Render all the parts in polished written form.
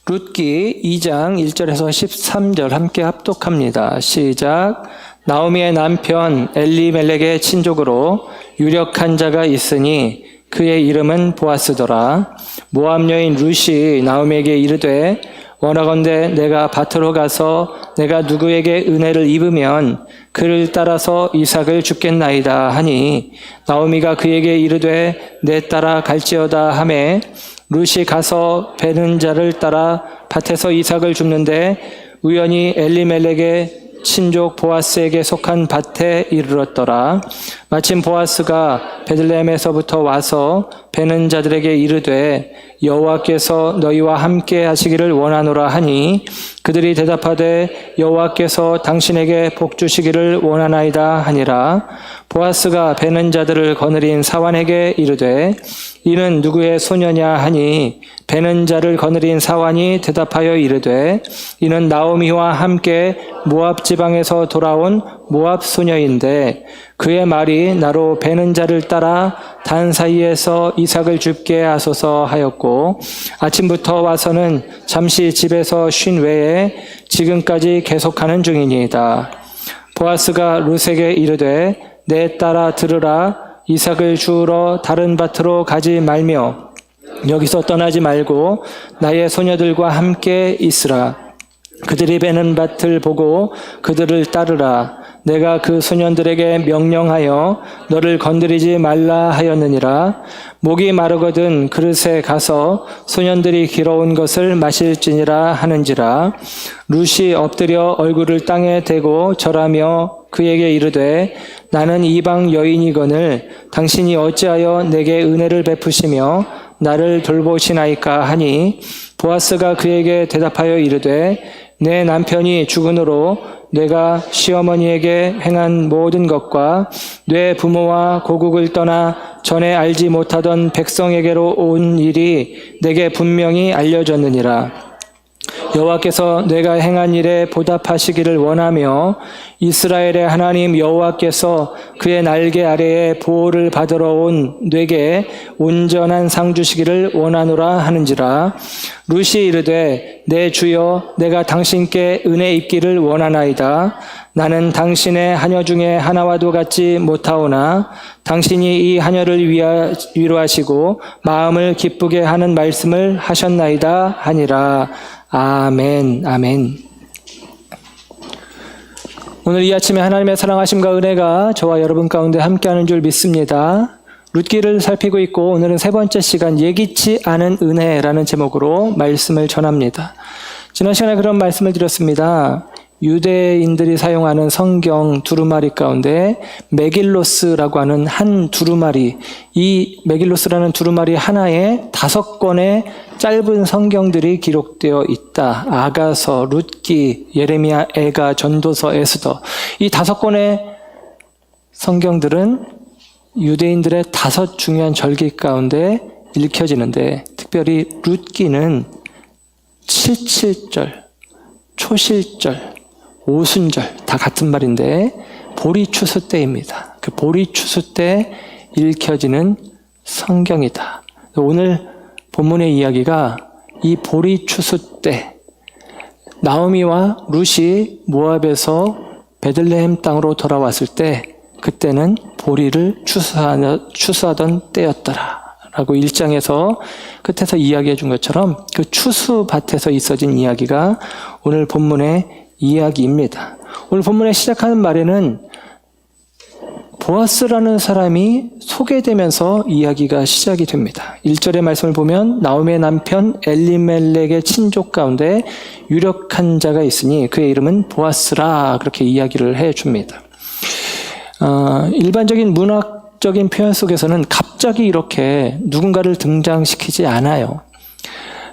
룻기 2장 1절에서 13절 함께 합독합니다. 시작. 나오미의 남편 엘리멜렉의 친족으로 유력한 자가 있으니 그의 이름은 보아스더라. 모압 여인 룻이 나오미에게 이르되 원하건대 내가 밭으로 가서 내가 누구에게 은혜를 입으면 그를 따라서 이삭을 줍겠나이다 하니 나오미가 그에게 이르되 내 따라 갈지어다 하매 룻이 가서 베는 자를 따라 밭에서 이삭을 줍는데 우연히 엘리멜렉의 친족 보아스에게 속한 밭에 이르렀더라. 마침 보아스가 베들레헴에서부터 와서 베는 자들에게 이르되 여호와께서 너희와 함께 하시기를 원하노라 하니 그들이 대답하되 여호와께서 당신에게 복 주시기를 원하나이다 하니라. 보아스가 베는 자들을 거느린 사환에게 이르되 이는 누구의 소녀냐 하니 베는 자를 거느린 사환이 대답하여 이르되 이는 나오미와 함께 모압 지방에서 돌아온 모압 소녀인데 그의 말이 나로 베는 자를 따라 단 사이에서 이삭을 줍게 하소서 하였고 아침부터 와서는 잠시 집에서 쉰 외에 지금까지 계속하는 중이니이다. 보아스가 룻에게 이르되 내 따라 들으라. 이삭을 주우러 다른 밭으로 가지 말며 여기서 떠나지 말고 나의 소녀들과 함께 있으라. 그들이 베는 밭을 보고 그들을 따르라. 내가 그 소년들에게 명령하여 너를 건드리지 말라 하였느니라. 목이 마르거든 그릇에 가서 소년들이 길어온 것을 마실지니라 하는지라. 룻이 엎드려 얼굴을 땅에 대고 절하며 그에게 이르되 나는 이방 여인이거늘 당신이 어찌하여 내게 은혜를 베푸시며 나를 돌보시나이까 하니 보아스가 그에게 대답하여 이르되 내 남편이 죽은으로 내가 시어머니에게 행한 모든 것과 내 부모와 고국을 떠나 전에 알지 못하던 백성에게로 온 일이 내게 분명히 알려졌느니라. 여호와께서 내가 행한 일에 보답하시기를 원하며 이스라엘의 하나님 여호와께서 그의 날개 아래에 보호를 받으러 온 내게 온전한 상 주시기를 원하노라 하는지라. 룻이 이르되 내 주여 내가 당신께 은혜 입기를 원하나이다. 나는 당신의 하녀 중에 하나와도 같지 못하오나 당신이 이 하녀를 위로하시고 마음을 기쁘게 하는 말씀을 하셨나이다 하니라. 아멘. 아멘. 오늘 이 아침에 하나님의 사랑하심과 은혜가 저와 여러분 가운데 함께하는 줄 믿습니다. 룻기를 살피고 있고 오늘은 세 번째 시간 예기치 않은 은혜라는 제목으로 말씀을 전합니다. 지난 시간에 그런 말씀을 드렸습니다. 유대인들이 사용하는 성경 두루마리 가운데 메길로스라고 하는 한 두루마리, 이 메길로스라는 두루마리 하나에 5권의 짧은 성경들이 기록되어 있다. 아가서, 룻기, 예레미야, 에가, 전도서, 에스더. 이 5권의 성경들은 유대인들의 5 중요한 절기 가운데 읽혀지는데 특별히 룻기는 77절, 초실절, 오순절 다 같은 말인데 보리추수 때입니다. 그 보리추수 때 읽혀지는 성경이다. 오늘 본문의 이야기가 이 보리추수 때 나오미와 룻이 모압에서 베들레헴 땅으로 돌아왔을 때 그때는 보리를 추수하던 때였더라 라고 1장에서 끝에서 이야기해 준 것처럼 그 추수밭에서 있어진 이야기가 오늘 본문의 이야기입니다. 오늘 본문에 시작하는 말에는 보아스라는 사람이 소개되면서 이야기가 시작이 됩니다. 1절의 말씀을 보면 나오미의 남편 엘리멜렉의 친족 가운데 유력한 자가 있으니 그의 이름은 보아스라 그렇게 이야기를 해줍니다. 일반적인 문학적인 표현 속에서는 갑자기 이렇게 누군가를 등장시키지 않아요.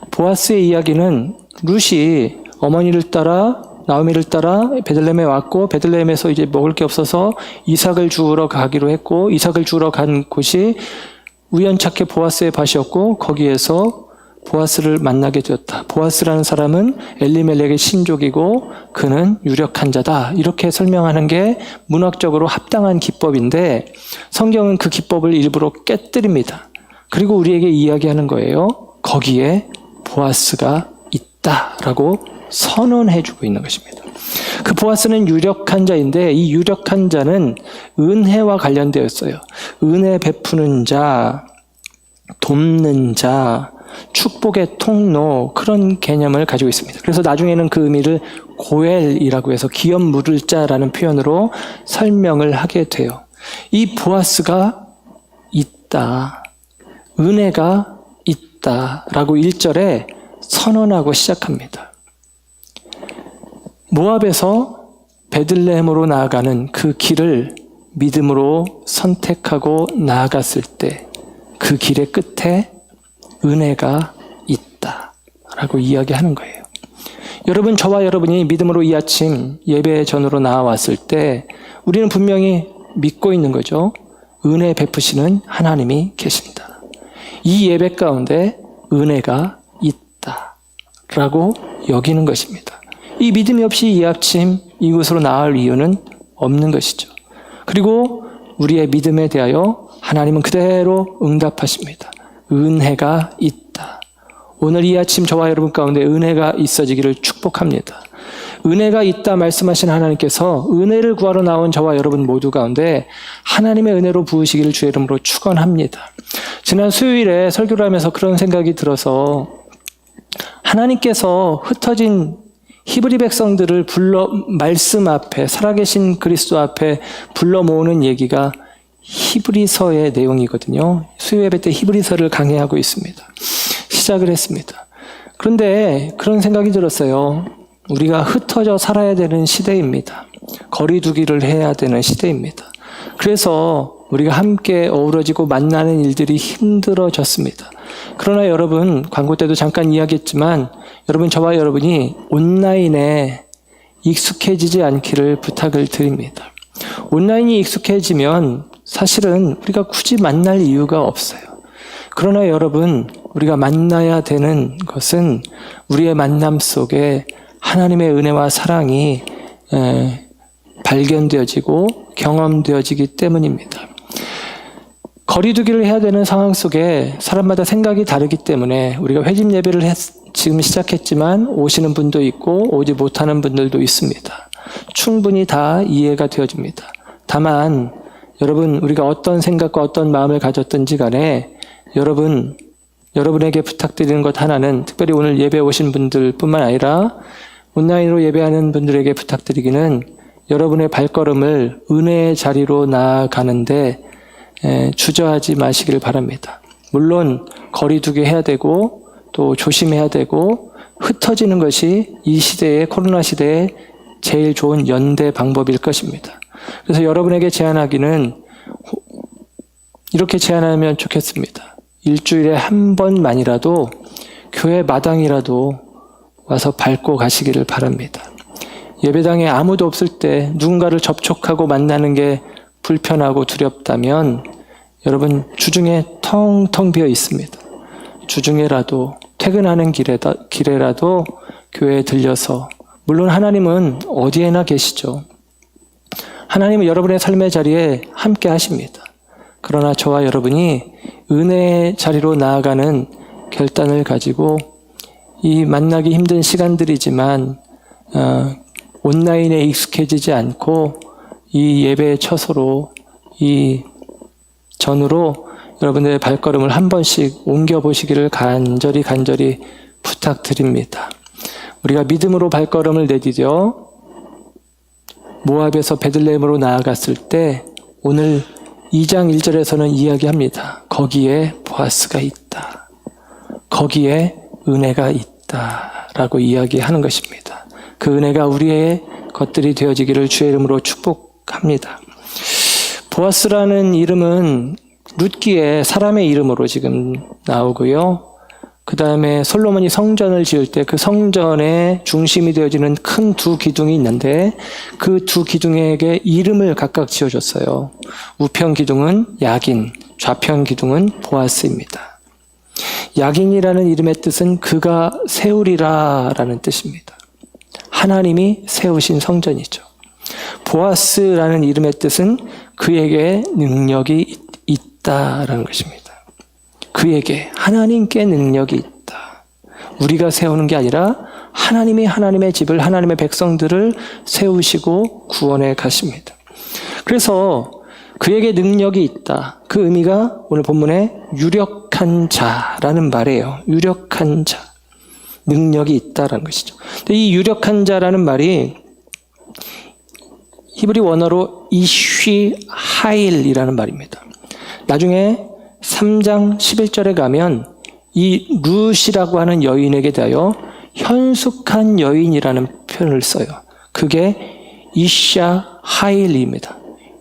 보아스의 이야기는 룻이 어머니를 따라 나오미를 따라 베들레헴에 왔고 베들레헴에서 이제 먹을 게 없어서 이삭을 주우러 가기로 했고 이삭을 주우러 간 곳이 우연찮게 보아스의 밭이었고 거기에서 보아스를 만나게 되었다. 보아스라는 사람은 엘리멜렉의 신족이고 그는 유력한 자다. 이렇게 설명하는 게 문학적으로 합당한 기법인데 성경은 그 기법을 일부러 깨뜨립니다. 그리고 우리에게 이야기하는 거예요. 거기에 보아스가 있다. 있다라고 선언해주고 있는 것입니다. 그 보아스는 유력한 자인데 이 유력한 자는 은혜와 관련되어 있어요. 은혜 베푸는 자, 돕는 자, 축복의 통로, 그런 개념을 가지고 있습니다. 그래서 나중에는 그 의미를 고엘이라고 해서 기업 물을 자라는 표현으로 설명을 하게 돼요. 이 보아스가 있다, 은혜가 있다라고 1절에 선언하고 시작합니다. 모압에서 베들레헴으로 나아가는 그 길을 믿음으로 선택하고 나아갔을 때 그 길의 끝에 은혜가 있다라고 이야기하는 거예요. 여러분, 저와 여러분이 믿음으로 이 아침 예배 전으로 나와왔을 때 우리는 분명히 믿고 있는 거죠. 은혜 베푸시는 하나님이 계신다. 이 예배 가운데 은혜가 있다라고 여기는 것입니다. 이 믿음이 없이 이 아침 이곳으로 나올 이유는 없는 것이죠. 그리고 우리의 믿음에 대하여 하나님은 그대로 응답하십니다. 은혜가 있다. 오늘 이 아침 저와 여러분 가운데 은혜가 있어지기를 축복합니다. 은혜가 있다 말씀하신 하나님께서 은혜를 구하러 나온 저와 여러분 모두 가운데 하나님의 은혜로 부으시기를 주의 이름으로 축원합니다. 지난 수요일에 설교를 하면서 그런 생각이 들어서 하나님께서 흩어진 히브리 백성들을 불러 말씀 앞에, 살아계신 그리스도 앞에 불러 모으는 얘기가 히브리서의 내용이거든요. 수요 예배 때 히브리서를 강의하고 있습니다. 시작을 했습니다. 그런데 그런 생각이 들었어요. 우리가 흩어져 살아야 되는 시대입니다. 거리두기를 해야 되는 시대입니다. 그래서 우리가 함께 어우러지고 만나는 일들이 힘들어졌습니다. 그러나 여러분, 광고 때도 잠깐 이야기했지만 여러분, 저와 여러분이 온라인에 익숙해지지 않기를 부탁을 드립니다. 온라인이 익숙해지면 사실은 우리가 굳이 만날 이유가 없어요. 그러나 여러분, 우리가 만나야 되는 것은 우리의 만남 속에 하나님의 은혜와 사랑이 발견되어지고 경험되어지기 때문입니다. 거리두기를 해야 되는 상황 속에 사람마다 생각이 다르기 때문에 우리가 회집 예배를 지금 시작했지만 오시는 분도 있고 오지 못하는 분들도 있습니다. 충분히 다 이해가 되어집니다. 다만 여러분, 우리가 어떤 생각과 어떤 마음을 가졌든지 간에 여러분에게 부탁드리는 것 하나는, 특별히 오늘 예배 오신 분들뿐만 아니라 온라인으로 예배하는 분들에게 부탁드리기는 여러분의 발걸음을 은혜의 자리로 나아가는데 주저하지 마시길 바랍니다. 물론 거리두기 해야 되고 또 조심해야 되고 흩어지는 것이 이 시대의, 코로나 시대에 제일 좋은 연대 방법일 것입니다. 그래서 여러분에게 제안하기는 이렇게 제안하면 좋겠습니다. 일주일에 한 번만이라도 교회 마당이라도 와서 밟고 가시기를 바랍니다. 예배당에 아무도 없을 때 누군가를 접촉하고 만나는 게 불편하고 두렵다면 여러분, 주중에 텅텅 비어 있습니다. 주중에라도 퇴근하는 길에라도 교회에 들려서, 물론 하나님은 어디에나 계시죠. 하나님은 여러분의 삶의 자리에 함께 하십니다. 그러나 저와 여러분이 은혜의 자리로 나아가는 결단을 가지고 이 만나기 힘든 시간들이지만 온라인에 익숙해지지 않고 이 예배의 처소로, 이 전으로 여러분들의 발걸음을 한 번씩 옮겨보시기를 간절히 부탁드립니다. 우리가 믿음으로 발걸음을 내디뎌 모압에서 베들레헴으로 나아갔을 때 오늘 2장 1절에서는 이야기합니다. 거기에 보아스가 있다. 거기에 은혜가 있다. 라고 이야기하는 것입니다. 그 은혜가 우리의 것들이 되어지기를 주의 이름으로 축복합니다. 보아스라는 이름은 룻기의 사람의 이름으로 지금 나오고요. 그 다음에 솔로몬이 성전을 지을 때 그 성전의 중심이 되어지는 큰 두 기둥이 있는데 그 두 기둥에게 이름을 각각 지어줬어요. 우편 기둥은 야긴, 좌편 기둥은 보아스입니다. 야긴이라는 이름의 뜻은 그가 세우리라 라는 뜻입니다. 하나님이 세우신 성전이죠. 보아스라는 이름의 뜻은 그에게 능력이 있다라는 것입니다. 그에게, 하나님께 능력이 있다. 우리가 세우는 게 아니라 하나님이 하나님의 집을, 하나님의 백성들을 세우시고 구원해 가십니다. 그래서 그에게 능력이 있다. 그 의미가 오늘 본문에 유력한 자라는 말이에요. 유력한 자. 능력이 있다라는 것이죠. 근데 이 유력한 자라는 말이 히브리 원어로 이쉬 하일이라는 말입니다. 나중에 3장 11절에 가면 이 룻이라고 하는 여인에게 대하여 현숙한 여인이라는 표현을 써요. 그게 이샤 하일입니다.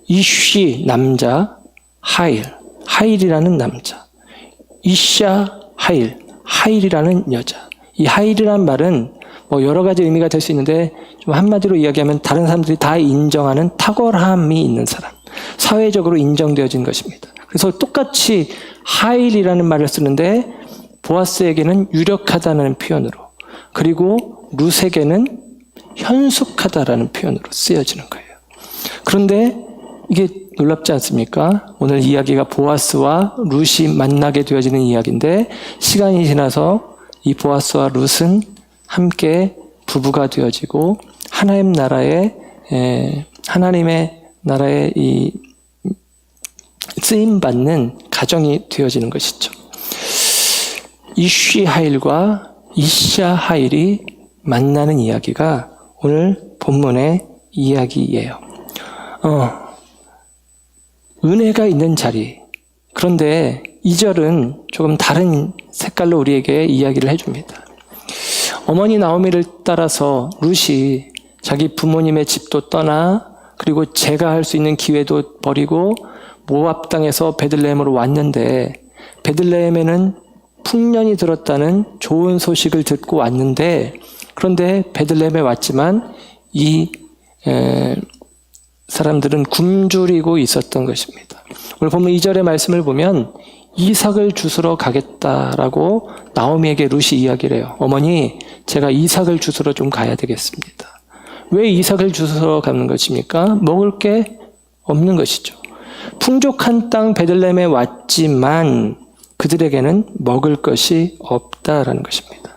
이쉬 남자, 하일이라는 남자. 이샤 하일이라는 여자. 이 하일이라는 말은 뭐 여러 가지 의미가 될 수 있는데 좀 한마디로 이야기하면 다른 사람들이 다 인정하는 탁월함이 있는 사람. 사회적으로 인정되어진 것입니다. 그래서 똑같이 하일이라는 말을 쓰는데 보아스에게는 유력하다는 표현으로, 그리고 룻에게는 현숙하다라는 표현으로 쓰여지는 거예요. 그런데 이게 놀랍지 않습니까? 오늘 이야기가 보아스와 룻이 만나게 되어지는 이야기인데 시간이 지나서 이 보아스와 룻은 함께 부부가 되어지고 하나님의 나라에 이 쓰임 받는 가정이 되어지는 것이죠. 이쉬 하일과 이샤 하일이 만나는 이야기가 오늘 본문의 이야기예요. 은혜가 있는 자리. 그런데 2절은 조금 다른 색깔로 우리에게 이야기를 해줍니다. 어머니 나오미를 따라서 룻이 자기 부모님의 집도 떠나, 그리고 제가 할 수 있는 기회도 버리고 모압 땅에서 베들레헴으로 왔는데, 베들레헴에는 풍년이 들었다는 좋은 소식을 듣고 왔는데, 그런데 베들레헴에 왔지만 이 사람들은 굶주리고 있었던 것입니다. 오늘 보면 2절의 말씀을 보면 이삭을 주스러 가겠다라고 나오미에게 룻이 이야기를 해요. 어머니, 제가 이삭을 주스러 좀 가야 되겠습니다. 왜 이삭을 주스러 가는 것입니까? 먹을 게 없는 것이죠. 풍족한 땅 베들레헴에 왔지만 그들에게는 먹을 것이 없다라는 것입니다.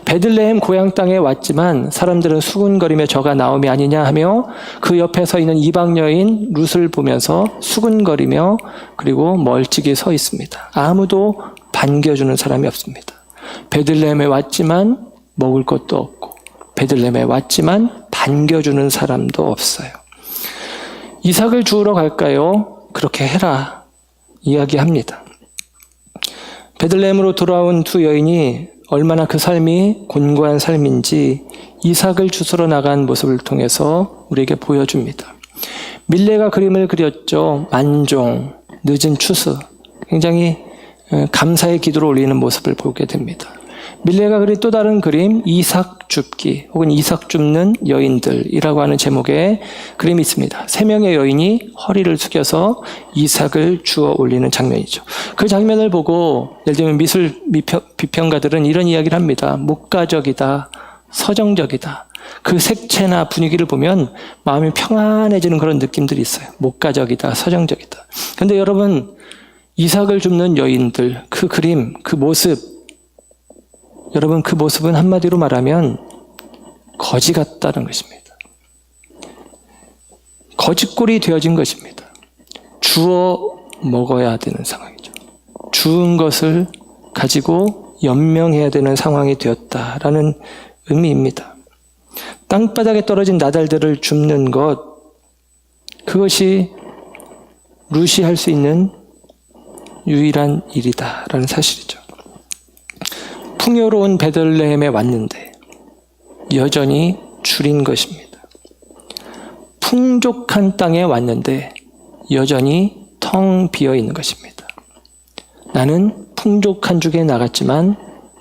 베들레헴 고향 땅에 왔지만 사람들은 수군거리며 저가 나오미 아니냐 하며 그 옆에 서 있는 이방 여인 룻을 보면서 수군거리며 그리고 멀찍이 서 있습니다. 아무도 반겨주는 사람이 없습니다. 베들레헴에 왔지만 먹을 것도 없고, 베들레헴에 왔지만 반겨주는 사람도 없어요. 이삭을 주우러 갈까요? 그렇게 해라 이야기합니다. 베들레헴으로 돌아온 두 여인이 얼마나 그 삶이 곤고한 삶인지 이삭을 주스러 나간 모습을 통해서 우리에게 보여줍니다. 밀레가 그림을 그렸죠. 만종, 늦은 추수, 굉장히 감사의 기도를 올리는 모습을 보게 됩니다. 밀레가 그린 또 다른 그림, 이삭 줍기 혹은 이삭 줍는 여인들이라고 하는 제목의 그림이 있습니다. 3명의 여인이 허리를 숙여서 이삭을 주워 올리는 장면이죠. 그 장면을 보고 예를 들면 미술 비평가들은 이런 이야기를 합니다. 목가적이다, 서정적이다. 그 색채나 분위기를 보면 마음이 평안해지는 그런 느낌들이 있어요. 목가적이다, 서정적이다. 그런데 여러분, 이삭을 줍는 여인들, 그 그림, 그 모습, 여러분, 그 모습은 한마디로 말하면 거지 같다는 것입니다. 거지꼴이 되어진 것입니다. 주워 먹어야 되는 상황이죠. 주운 것을 가지고 연명해야 되는 상황이 되었다라는 의미입니다. 땅바닥에 떨어진 나달들을 줍는 것, 그것이 룻이 할 수 있는 유일한 일이다라는 사실이죠. 풍요로운 베들레헴에 왔는데 여전히 줄인 것입니다. 풍족한 땅에 왔는데 여전히 텅 비어 있는 것입니다. 나는 풍족한 주에 나갔지만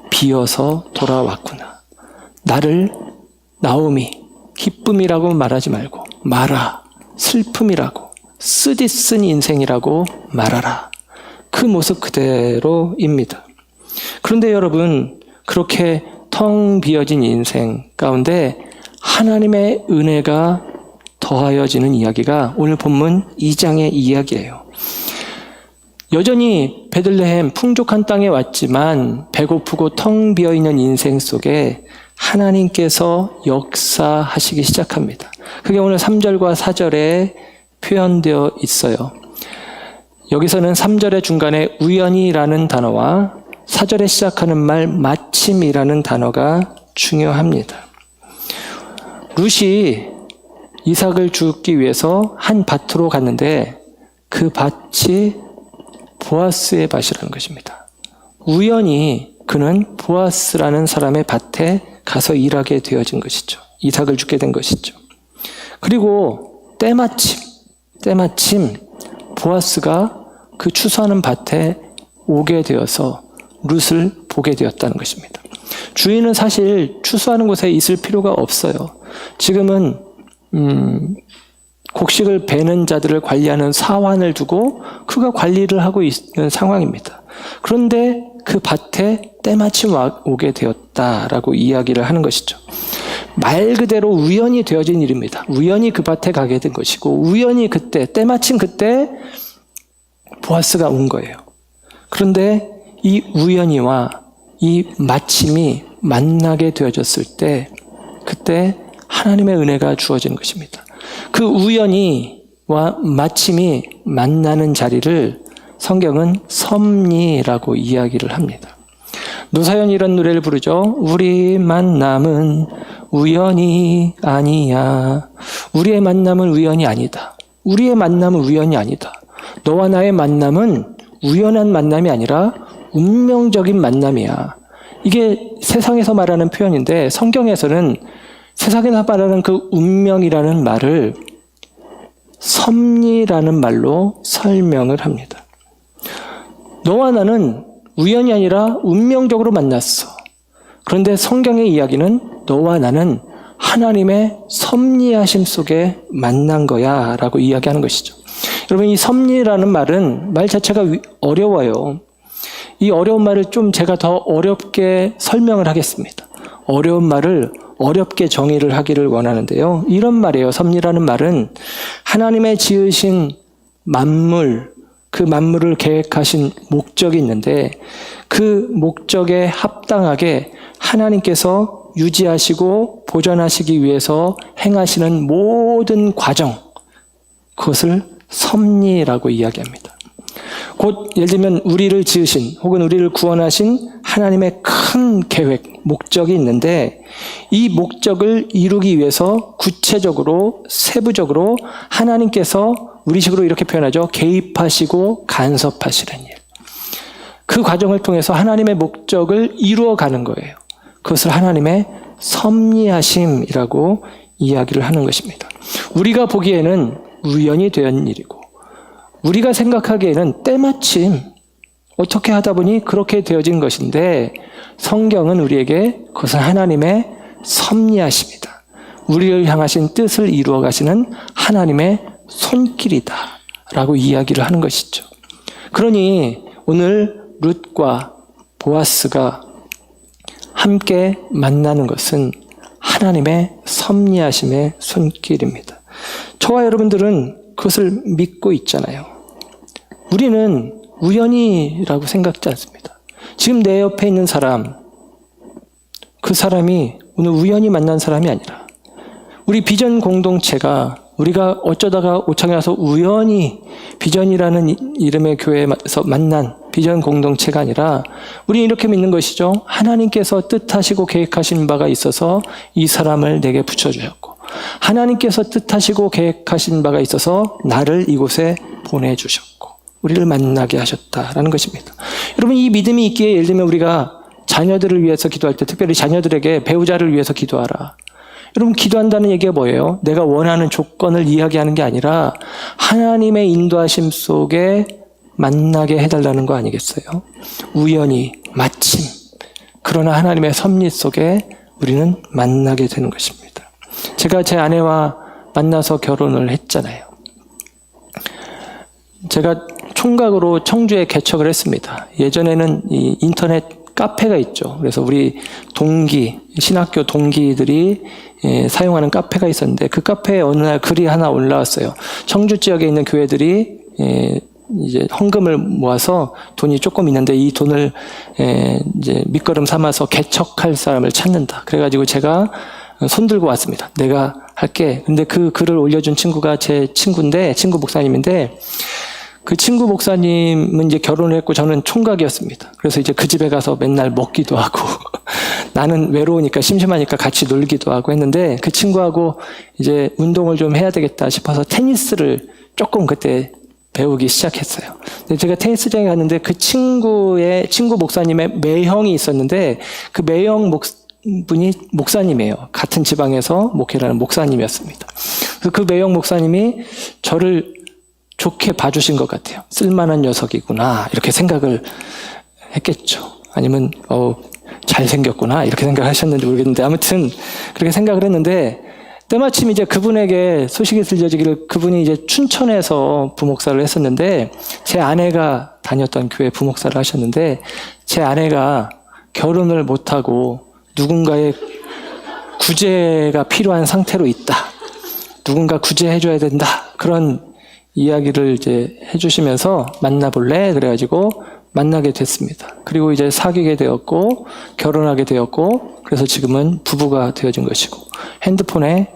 비어서 돌아왔구나. 나를 나오미, 기쁨이라고 말하지 말고 마라, 슬픔이라고, 쓰디쓴 인생이라고 말하라. 그 모습 그대로입니다. 그런데 여러분, 그렇게 텅 비어진 인생 가운데 하나님의 은혜가 더하여지는 이야기가 오늘 본문 2장의 이야기예요. 여전히 베들레헴 풍족한 땅에 왔지만 배고프고 텅 비어있는 인생 속에 하나님께서 역사하시기 시작합니다. 그게 오늘 3절과 4절에 표현되어 있어요. 여기서는 3절의 중간에 우연이라는 단어와 4절에 시작하는 말 마침이라는 단어가 중요합니다. 룻이 이삭을 주기 위해서 한 밭으로 갔는데 그 밭이 보아스의 밭이라는 것입니다. 우연히 그는 보아스라는 사람의 밭에 가서 일하게 되어진 것이죠. 이삭을 주게 된 것이죠. 그리고 때마침 보아스가 그 추수하는 밭에 오게 되어서 룻을 보게 되었다는 것입니다. 주인은 사실 추수하는 곳에 있을 필요가 없어요. 지금은 곡식을 베는 자들을 관리하는 사환을 두고 그가 관리를 하고 있는 상황입니다. 그런데 그 밭에 때마침 오게 되었다라고 이야기를 하는 것이죠. 말 그대로 우연히 되어진 일입니다. 우연히 그 밭에 가게 된 것이고 우연히 때마침 그때 보아스가 온 거예요. 그런데 이 우연히와 이 마침이 만나게 되어졌을 때 그때 하나님의 은혜가 주어지는 것입니다. 그 우연히와 마침이 만나는 자리를 성경은 섭리라고 이야기를 합니다. 노사연이 이런 노래를 부르죠. 우리 만남은 우연이 아니야. 우리의 만남은 우연이 아니다. 우리의 만남은 우연이 아니다. 너와 나의 만남은 우연한 만남이 아니라 운명적인 만남이야. 이게 세상에서 말하는 표현인데 성경에서는 세상에서 말하는 그 운명이라는 말을 섭리라는 말로 설명을 합니다. 너와 나는 우연이 아니라 운명적으로 만났어. 그런데 성경의 이야기는 너와 나는 하나님의 섭리하심 속에 만난 거야 라고 이야기하는 것이죠. 여러분, 이 섭리라는 말은 말 자체가 어려워요. 이 어려운 말을 좀 제가 더 어렵게 설명을 하겠습니다. 어려운 말을 어렵게 정의를 하기를 원하는데요. 이런 말이에요. 섭리라는 말은 하나님의 지으신 만물, 그 만물을 계획하신 목적이 있는데 그 목적에 합당하게 하나님께서 유지하시고 보존하시기 위해서 행하시는 모든 과정, 그것을 섭리라고 이야기합니다. 곧 예를 들면 우리를 지으신 혹은 우리를 구원하신 하나님의 큰 계획, 목적이 있는데 이 목적을 이루기 위해서 구체적으로 세부적으로 하나님께서 우리식으로 이렇게 표현하죠. 개입하시고 간섭하시는 일. 그 과정을 통해서 하나님의 목적을 이루어가는 거예요. 그것을 하나님의 섭리하심이라고 이야기를 하는 것입니다. 우리가 보기에는 우연히 된 일이고 우리가 생각하기에는 때마침 어떻게 하다 보니 그렇게 되어진 것인데 성경은 우리에게 그것은 하나님의 섭리하심이다. 우리를 향하신 뜻을 이루어 가시는 하나님의 손길이다 라고 이야기를 하는 것이죠. 그러니 오늘 룻과 보아스가 함께 만나는 것은 하나님의 섭리하심의 손길입니다. 저와 여러분들은 그것을 믿고 있잖아요. 우리는 우연이라고 생각지 않습니다. 지금 내 옆에 있는 사람, 그 사람이 오늘 우연히 만난 사람이 아니라 우리 비전 공동체가 우리가 어쩌다가 오창에 와서 우연히 비전이라는 이름의 교회에서 만난 비전 공동체가 아니라 우리는 이렇게 믿는 것이죠. 하나님께서 뜻하시고 계획하신 바가 있어서 이 사람을 내게 붙여주셨고 하나님께서 뜻하시고 계획하신 바가 있어서 나를 이곳에 보내주셨고 우리를 만나게 하셨다라는 것입니다. 여러분, 이 믿음이 있기에 예를 들면 우리가 자녀들을 위해서 기도할 때 특별히 자녀들에게 배우자를 위해서 기도하라. 여러분, 기도한다는 얘기가 뭐예요? 내가 원하는 조건을 이야기하는 게 아니라 하나님의 인도하심 속에 만나게 해달라는 거 아니겠어요? 우연히, 마침. 그러나 하나님의 섭리 속에 우리는 만나게 되는 것입니다. 제가 제 아내와 만나서 결혼을 했잖아요. 제가 총각으로 청주에 개척을 했습니다. 예전에는 이 인터넷 카페가 있죠. 그래서 우리 동기, 신학교 동기들이 사용하는 카페가 있었는데 그 카페에 어느 날 글이 하나 올라왔어요. 청주 지역에 있는 교회들이 이제 헌금을 모아서 돈이 조금 있는데 이 돈을 이제 밑거름 삼아서 개척할 사람을 찾는다. 그래가지고 제가 손 들고 왔습니다. 내가 할게. 근데 그 글을 올려준 친구가 제 친구인데, 친구 목사님인데, 그 친구 목사님은 이제 결혼을 했고 저는 총각이었습니다. 그래서 이제 그 집에 가서 맨날 먹기도 하고 나는 외로우니까 심심하니까 같이 놀기도 하고 했는데 그 친구하고 이제 운동을 좀 해야 되겠다 싶어서 테니스를 조금 그때 배우기 시작했어요. 근데 제가 테니스장에 갔는데 그 친구 목사님의 매형이 있었는데 그 매형 분이 목사님이에요. 같은 지방에서 목회를 하는 목사님이었습니다. 그래서 그 매형 목사님이 저를 좋게 봐주신 것 같아요. 쓸만한 녀석이구나 이렇게 생각을 했겠죠. 아니면 잘생겼구나 이렇게 생각하셨는지 모르겠는데 아무튼 그렇게 생각을 했는데 때마침 이제 그분에게 소식이 들려지기를 그분이 이제 춘천에서 부목사를 했었는데 제 아내가 다녔던 교회 부목사를 하셨는데 제 아내가 결혼을 못하고 누군가의 구제가 필요한 상태로 있다. 누군가 구제해줘야 된다. 그런 이야기를 이제 해주시면서 만나볼래? 그래가지고 만나게 됐습니다. 그리고 이제 사귀게 되었고 결혼하게 되었고 그래서 지금은 부부가 되어진 것이고 핸드폰에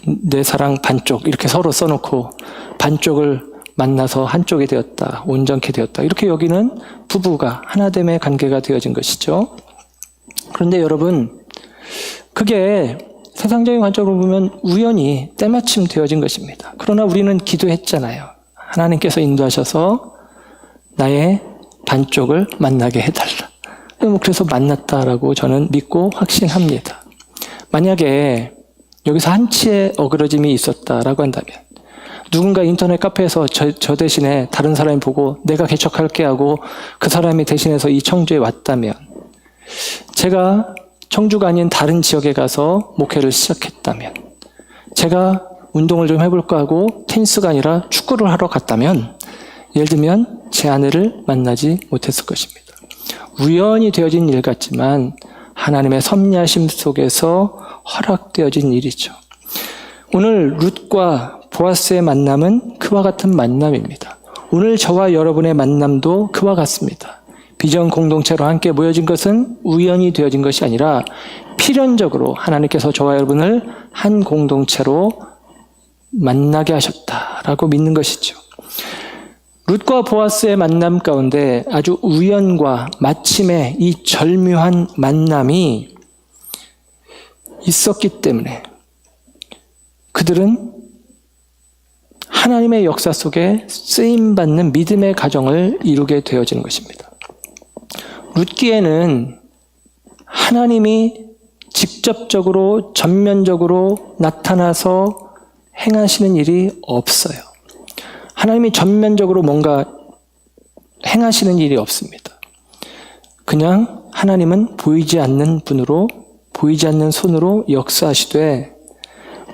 내 사랑 반쪽 이렇게 서로 써놓고 반쪽을 만나서 한쪽이 되었다. 온전케 되었다. 이렇게 여기는 부부가 하나됨의 관계가 되어진 것이죠. 그런데 여러분 그게 세상적인 관점으로 보면 우연히 때마침 되어진 것입니다. 그러나 우리는 기도했잖아요. 하나님께서 인도하셔서 나의 반쪽을 만나게 해달라. 그래서 만났다라고 저는 믿고 확신합니다. 만약에 여기서 한치의 어그러짐이 있었다라고 한다면 누군가 인터넷 카페에서 저 대신에 다른 사람이 보고 내가 개척할게 하고 그 사람이 대신해서 이 청주에 왔다면 제가 청주가 아닌 다른 지역에 가서 목회를 시작했다면 제가 운동을 좀 해볼까 하고 테니스가 아니라 축구를 하러 갔다면 예를 들면 제 아내를 만나지 못했을 것입니다. 우연히 되어진 일 같지만 하나님의 섭리하심 속에서 허락되어진 일이죠. 오늘 룻과 보아스의 만남은 그와 같은 만남입니다. 오늘 저와 여러분의 만남도 그와 같습니다. 비전 공동체로 함께 모여진 것은 우연히 되어진 것이 아니라 필연적으로 하나님께서 저와 여러분을 한 공동체로 만나게 하셨다라고 믿는 것이죠. 룻과 보아스의 만남 가운데 아주 우연과 마침의 이 절묘한 만남이 있었기 때문에 그들은 하나님의 역사 속에 쓰임받는 믿음의 가정을 이루게 되어지는 것입니다. 룻기에는 하나님이 직접적으로 전면적으로 나타나서 행하시는 일이 없어요. 하나님이 전면적으로 뭔가 행하시는 일이 없습니다. 그냥 하나님은 보이지 않는 분으로 보이지 않는 손으로 역사하시되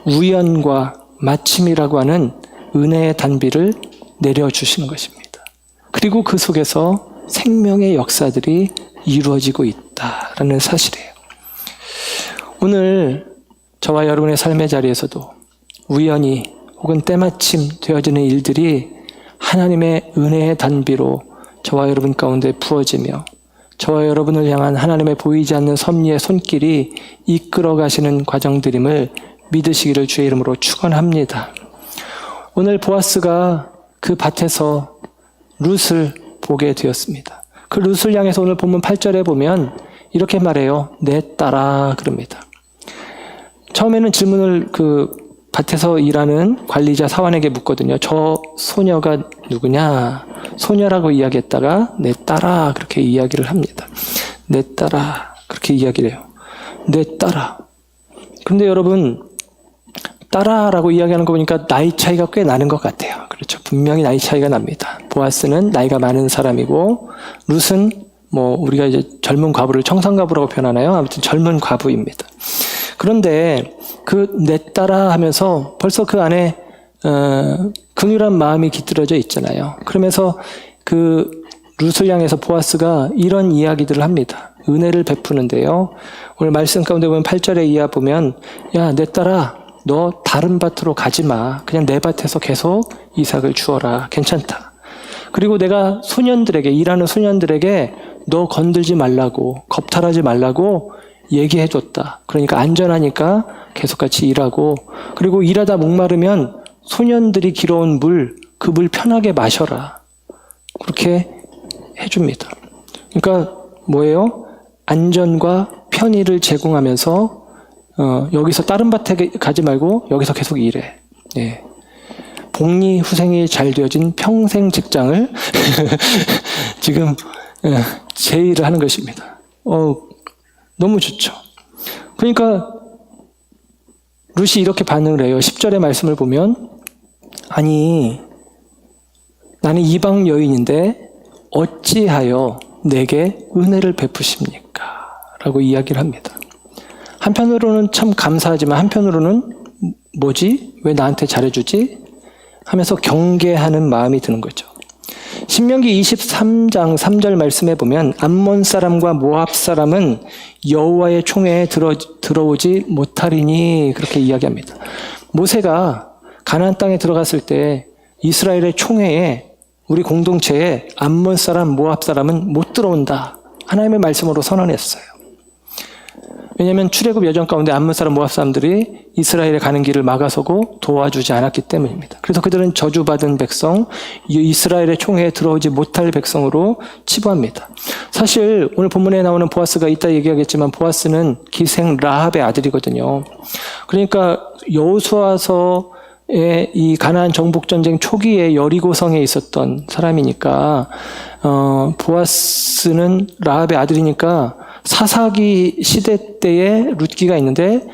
우연과 마침이라고 하는 은혜의 단비를 내려주시는 것입니다. 그리고 그 속에서 생명의 역사들이 이루어지고 있다라는 사실이에요. 오늘 저와 여러분의 삶의 자리에서도 우연히 혹은 때마침 되어지는 일들이 하나님의 은혜의 단비로 저와 여러분 가운데 부어지며 저와 여러분을 향한 하나님의 보이지 않는 섭리의 손길이 이끌어 가시는 과정들임을 믿으시기를 주의 이름으로 축원합니다. 오늘 보아스가 그 밭에서 룻을 보게 되었습니다. 그 룻을 향해서 오늘 본문 8절에 보면 이렇게 말해요. 내 딸아 그럽니다. 처음에는 질문을 그 밭에서 일하는 관리자 사원에게 묻거든요. 저 소녀가 누구냐? 소녀라고 이야기했다가 내 딸아 그렇게 이야기를 합니다. 내 딸아 그렇게 이야기를 해요. 내 딸아. 그런데 여러분 딸아라고 이야기하는 거 보니까 나이 차이가 꽤 나는 것 같아요. 그렇죠. 분명히 나이 차이가 납니다. 보아스는 나이가 많은 사람이고 룻은 뭐 우리가 이제 젊은 과부를 청산과부라고 표현하나요? 아무튼 젊은 과부입니다. 그런데 그 내 딸아 하면서 벌써 그 안에 긍휼한 마음이 깃들어져 있잖아요. 그러면서 그 룻을 향해서 보아스가 이런 이야기들을 합니다. 은혜를 베푸는데요. 오늘 말씀 가운데 보면 8절에 이하 보면 야 내 딸아 너 다른 밭으로 가지 마. 그냥 내 밭에서 계속 이삭을 주어라. 괜찮다. 그리고 내가 소년들에게, 일하는 소년들에게 너 건들지 말라고, 겁탈하지 말라고 얘기해줬다. 그러니까 안전하니까 계속 같이 일하고, 그리고 일하다 목마르면 소년들이 길어온 물, 그 물 편하게 마셔라. 그렇게 해줍니다. 그러니까 뭐예요? 안전과 편의를 제공하면서 여기서 다른 밭에 가지 말고 여기서 계속 일해. 예. 복리 후생이 잘 되어진 평생 직장을 지금 제의를 하는 것입니다. 너무 좋죠. 그러니까 룻이 이렇게 반응을 해요. 10절의 말씀을 보면, 아니 나는 이방 여인인데 어찌하여 내게 은혜를 베푸십니까? 라고 이야기를 합니다. 한편으로는 참 감사하지만 한편으로는 뭐지? 왜 나한테 잘해주지? 하면서 경계하는 마음이 드는 거죠. 신명기 23장 3절 말씀에 보면 암몬 사람과 모압 사람은 여호와의 총회에 들어오지 못하리니 그렇게 이야기합니다. 모세가 가나안 땅에 들어갔을 때 이스라엘의 총회에, 우리 공동체에 암몬 사람, 모압 사람은 못 들어온다. 하나님의 말씀으로 선언했어요. 왜냐하면 출애굽 여정 가운데 암몬 사람, 모압 사람들이 이스라엘에 가는 길을 막아서고 도와주지 않았기 때문입니다. 그래서 그들은 저주받은 백성, 이스라엘의 총회에 들어오지 못할 백성으로 치부합니다. 사실 오늘 본문에 나오는 보아스가 이따 얘기하겠지만 보아스는 기생 라합의 아들이거든요. 그러니까 여호수아서 이 가나안 정복 전쟁 초기에 여리고성에 있었던 사람이니까 보아스는 라합의 아들이니까 사사기 시대 때에 룻기가 있는데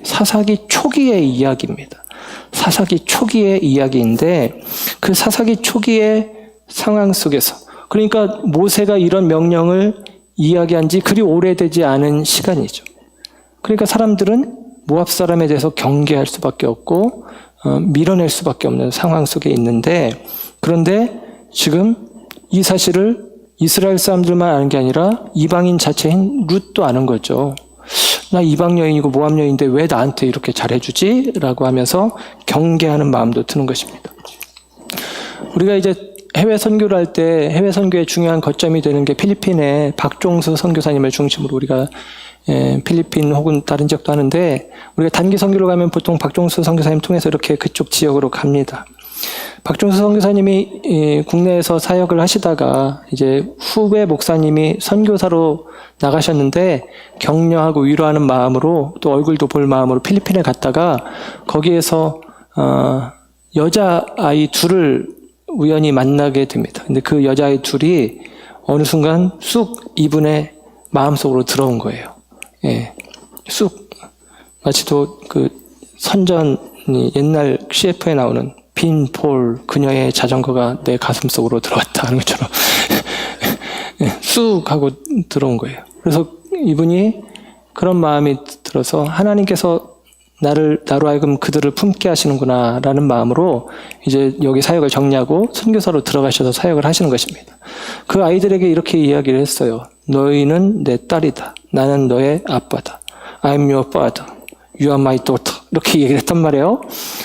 사사기 초기의 이야기입니다. 사사기 초기의 이야기인데 그 사사기 초기의 상황 속에서, 그러니까 모세가 이런 명령을 이야기한 지 그리 오래되지 않은 시간이죠. 그러니까 사람들은 모압 사람에 대해서 경계할 수밖에 없고 밀어낼 수밖에 없는 상황 속에 있는데, 그런데 지금 이 사실을 이스라엘 사람들만 아는 게 아니라 이방인 자체인 룻도 아는 거죠. 나 이방 여인이고 모압 여인인데 왜 나한테 이렇게 잘해주지? 라고 하면서 경계하는 마음도 드는 것입니다. 우리가 이제 해외 선교를 할 때 해외 선교의 중요한 거점이 되는 게 필리핀의 박종수 선교사님을 중심으로 우리가 필리핀 혹은 다른 지역도 하는데, 우리가 단기 선교를 가면 보통 박종수 선교사님 통해서 이렇게 그쪽 지역으로 갑니다. 박종수 선교사님이 국내에서 사역을 하시다가 이제 후배 목사님이 선교사로 나가셨는데 격려하고 위로하는 마음으로 또 얼굴도 볼 마음으로 필리핀에 갔다가 거기에서 여자아이 둘을 우연히 만나게 됩니다. 근데 그 여자아이 둘이 어느 순간 쑥 이분의 마음속으로 들어온 거예요. 예, 쑥 마치 또 그 선전이 옛날 CF에 나오는 빈 폴 그녀의 자전거가 내 가슴 속으로 들어왔다 하는 것처럼 쑥 하고 들어온 거예요. 그래서 이분이 그런 마음이 들어서 하나님께서 나로 하여금 그들을 품게 하시는구나 라는 마음으로 이제 여기 사역을 정리하고 선교사로 들어가셔서 사역을 하시는 것입니다. 그 아이들에게 이렇게 이야기를 했어요. 너희는 내 딸이다. 나는 너의 아빠다. I'm your father. You are my daughter. 이렇게 얘기를 했단 말이에요.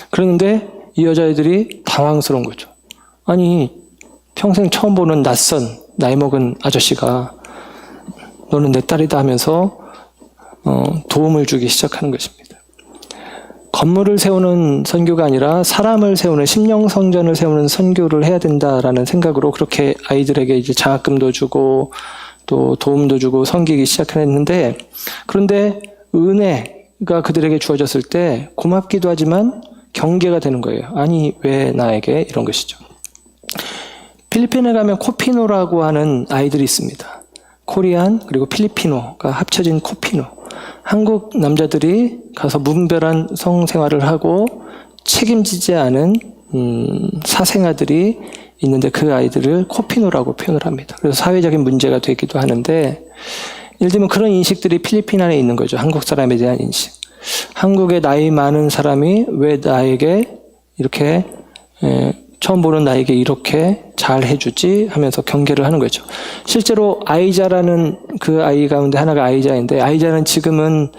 그런데 이 여자애들이 당황스러운 거죠. 아니, 평생 처음 보는 낯선 나이 먹은 아저씨가 너는 내 딸이다 하면서 도움을 주기 시작하는 것입니다. 건물을 세우는 선교가 아니라 사람을 세우는, 심령성전을 세우는 선교를 해야 된다라는 생각으로 그렇게 아이들에게 이제 장학금도 주고 또 도움도 주고 섬기기 시작했는데, 그런데 은혜가 그들에게 주어졌을 때 고맙기도 하지만 경계가 되는 거예요. 아니, 왜 나에게 이런 것이죠. 필리핀에 가면 코피노라고 하는 아이들이 있습니다. 코리안 그리고 필리피노가 합쳐진 코피노. 한국 남자들이 가서 무분별한 성생활을 하고 책임지지 않은 사생아들이 있는데 그 아이들을 코피노라고 표현을 합니다. 그래서 사회적인 문제가 되기도 하는데, 예를 들면 그런 인식들이 필리핀 안에 있는 거죠. 한국 사람에 대한 인식. 한국의 나이 많은 사람이 왜 나에게 이렇게 처음 보는 나에게 이렇게 잘 해주지 하면서 경계를 하는 거죠. 실제로 아이자라는 그 아이 가운데 하나가 아이자인데, 아이자는 지금은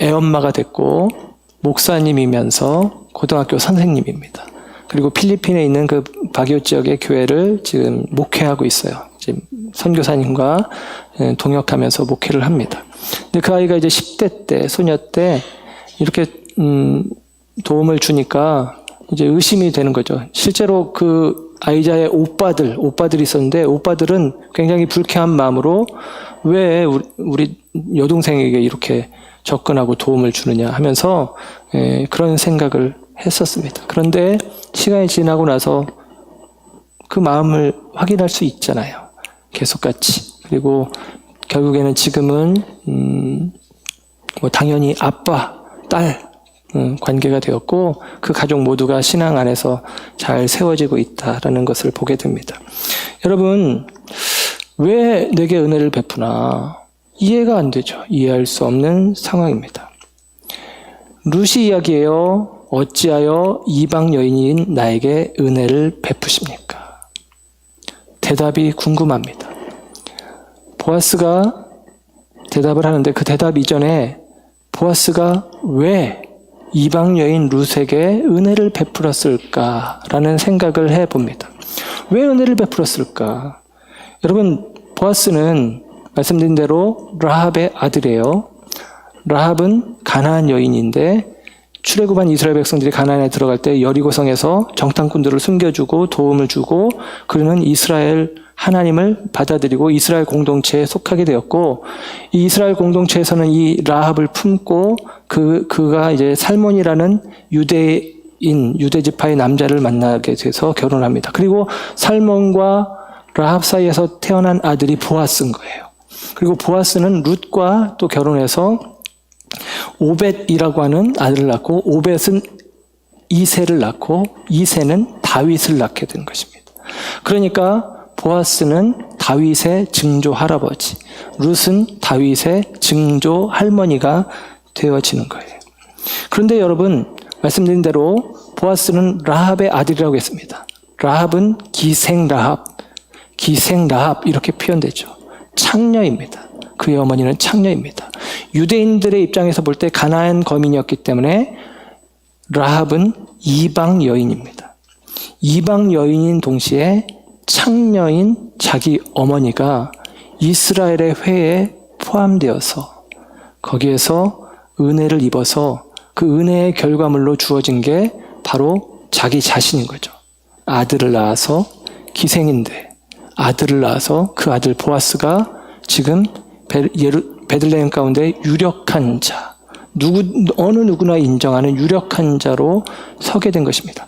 애엄마가 됐고 목사님이면서 고등학교 선생님입니다. 그리고 필리핀에 있는 그 바기오 지역의 교회를 지금 목회하고 있어요. 지금 선교사님과 동역하면서 목회를 합니다. 근데 그 아이가 이제 10대 때, 소녀 때 이렇게 도움을 주니까 이제 의심이 되는 거죠. 실제로 그 아이자의 오빠들이 있었는데, 오빠들은 굉장히 불쾌한 마음으로 왜 우리 여동생에게 이렇게 접근하고 도움을 주느냐 하면서 그런 생각을 했었습니다. 그런데 시간이 지나고 나서 그 마음을 확인할 수 있잖아요. 계속같이. 그리고 결국에는 지금은 뭐 당연히 아빠, 딸 관계가 되었고, 그 가족 모두가 신앙 안에서 잘 세워지고 있다라는 것을 보게 됩니다. 여러분, 왜 내게 은혜를 베푸나 이해가 안 되죠. 이해할 수 없는 상황입니다. 룻이 이야기예요. 어찌하여 이방 여인인 나에게 은혜를 베푸십니까? 대답이 궁금합니다. 보아스가 대답을 하는데, 그 대답 이전에 보아스가 왜 이방 여인 룻에게 은혜를 베풀었을까라는 생각을 해봅니다. 왜 은혜를 베풀었을까? 여러분, 보아스는 말씀드린 대로 라합의 아들이에요. 라합은 가나안 여인인데, 출애굽한 이스라엘 백성들이 가나안에 들어갈 때 여리고성에서 정탐꾼들을 숨겨주고 도움을 주고, 그는 이스라엘 하나님을 받아들이고 이스라엘 공동체에 속하게 되었고, 이 이스라엘 공동체에서는 이 라합을 품고 그가 이제 살몬이라는 유대 지파의 남자를 만나게 돼서 결혼합니다. 그리고 살몬과 라합 사이에서 태어난 아들이 보아스인 거예요. 그리고 보아스는 룻과 또 결혼해서 오벳이라고 하는 아들을 낳고, 오벳은 이새를 낳고, 이새는 다윗을 낳게 된 것입니다. 그러니까 보아스는 다윗의 증조 할아버지, 룻은 다윗의 증조 할머니가 되어지는 거예요. 그런데 여러분, 말씀드린 대로 보아스는 라합의 아들이라고 했습니다. 라합은 기생 라합 이렇게 표현되죠. 창녀입니다. 그의 어머니는 창녀입니다. 유대인들의 입장에서 볼 때 가나안 거민이었기 때문에 라합은 이방 여인입니다. 이방 여인인 동시에 창녀인 자기 어머니가 이스라엘의 회에 포함되어서 거기에서 은혜를 입어서 그 은혜의 결과물로 주어진 게 바로 자기 자신인 거죠. 아들을 낳아서, 기생인데 아들을 낳아서 그 아들 보아스가 지금 베들레헴 가운데 유력한 자, 어느 누구나 인정하는 유력한 자로 서게 된 것입니다.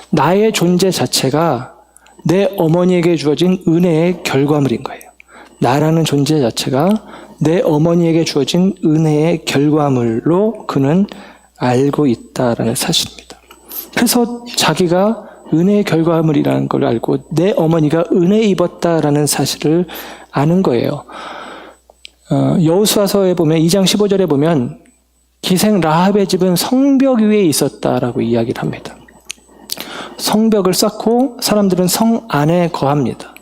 나의 존재 자체가 내 어머니에게 주어진 은혜의 결과물인 거예요. 나라는 존재 자체가 내 어머니에게 주어진 은혜의 결과물로 그는 알고 있다라는 사실입니다. 그래서 자기가 은혜의 결과물이라는 걸 알고 내 어머니가 은혜 입었다라는 사실을 아는 거예요. 여호수아서에 보면 2장 15절에 보면 기생 라합의 집은 성벽 위에 있었다라고 이야기를 합니다. 성벽을 쌓고 사람들은 성 안에 거합니다.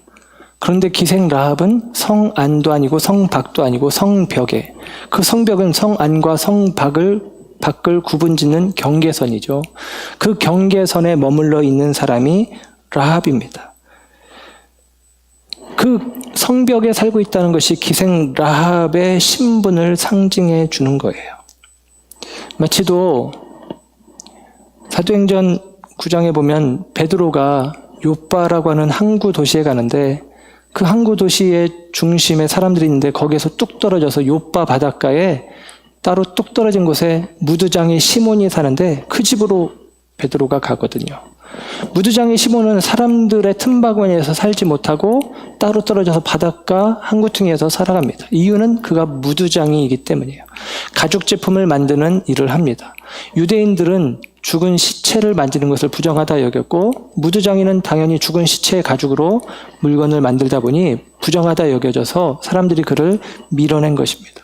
그런데 기생 라합은 성 안도 아니고 성 밖도 아니고 성벽에, 그 성벽은 성 안과 성 밖을 구분짓는 경계선이죠. 그 경계선에 머물러 있는 사람이 라합입니다. 그 성벽에 살고 있다는 것이 기생 라합의 신분을 상징해 주는 거예요. 마치도 사도행전 9장에 보면 베드로가 요빠라고 하는 항구 도시에 가는데, 그 항구 도시의 중심에 사람들이 있는데 거기에서 뚝 떨어져서 요빠 바닷가에 따로 뚝 떨어진 곳에 무두장이 시몬이 사는데 그 집으로 베드로가 가거든요. 무두장이 시몬은 사람들의 틈바구니에서 살지 못하고 따로 떨어져서 바닷가 항구퉁이에서 살아갑니다. 이유는 그가 무두장이기 때문이에요. 가죽 제품을 만드는 일을 합니다. 유대인들은 죽은 시체를 만지는 것을 부정하다 여겼고, 무두장이는 당연히 죽은 시체의 가죽으로 물건을 만들다 보니 부정하다 여겨져서 사람들이 그를 밀어낸 것입니다.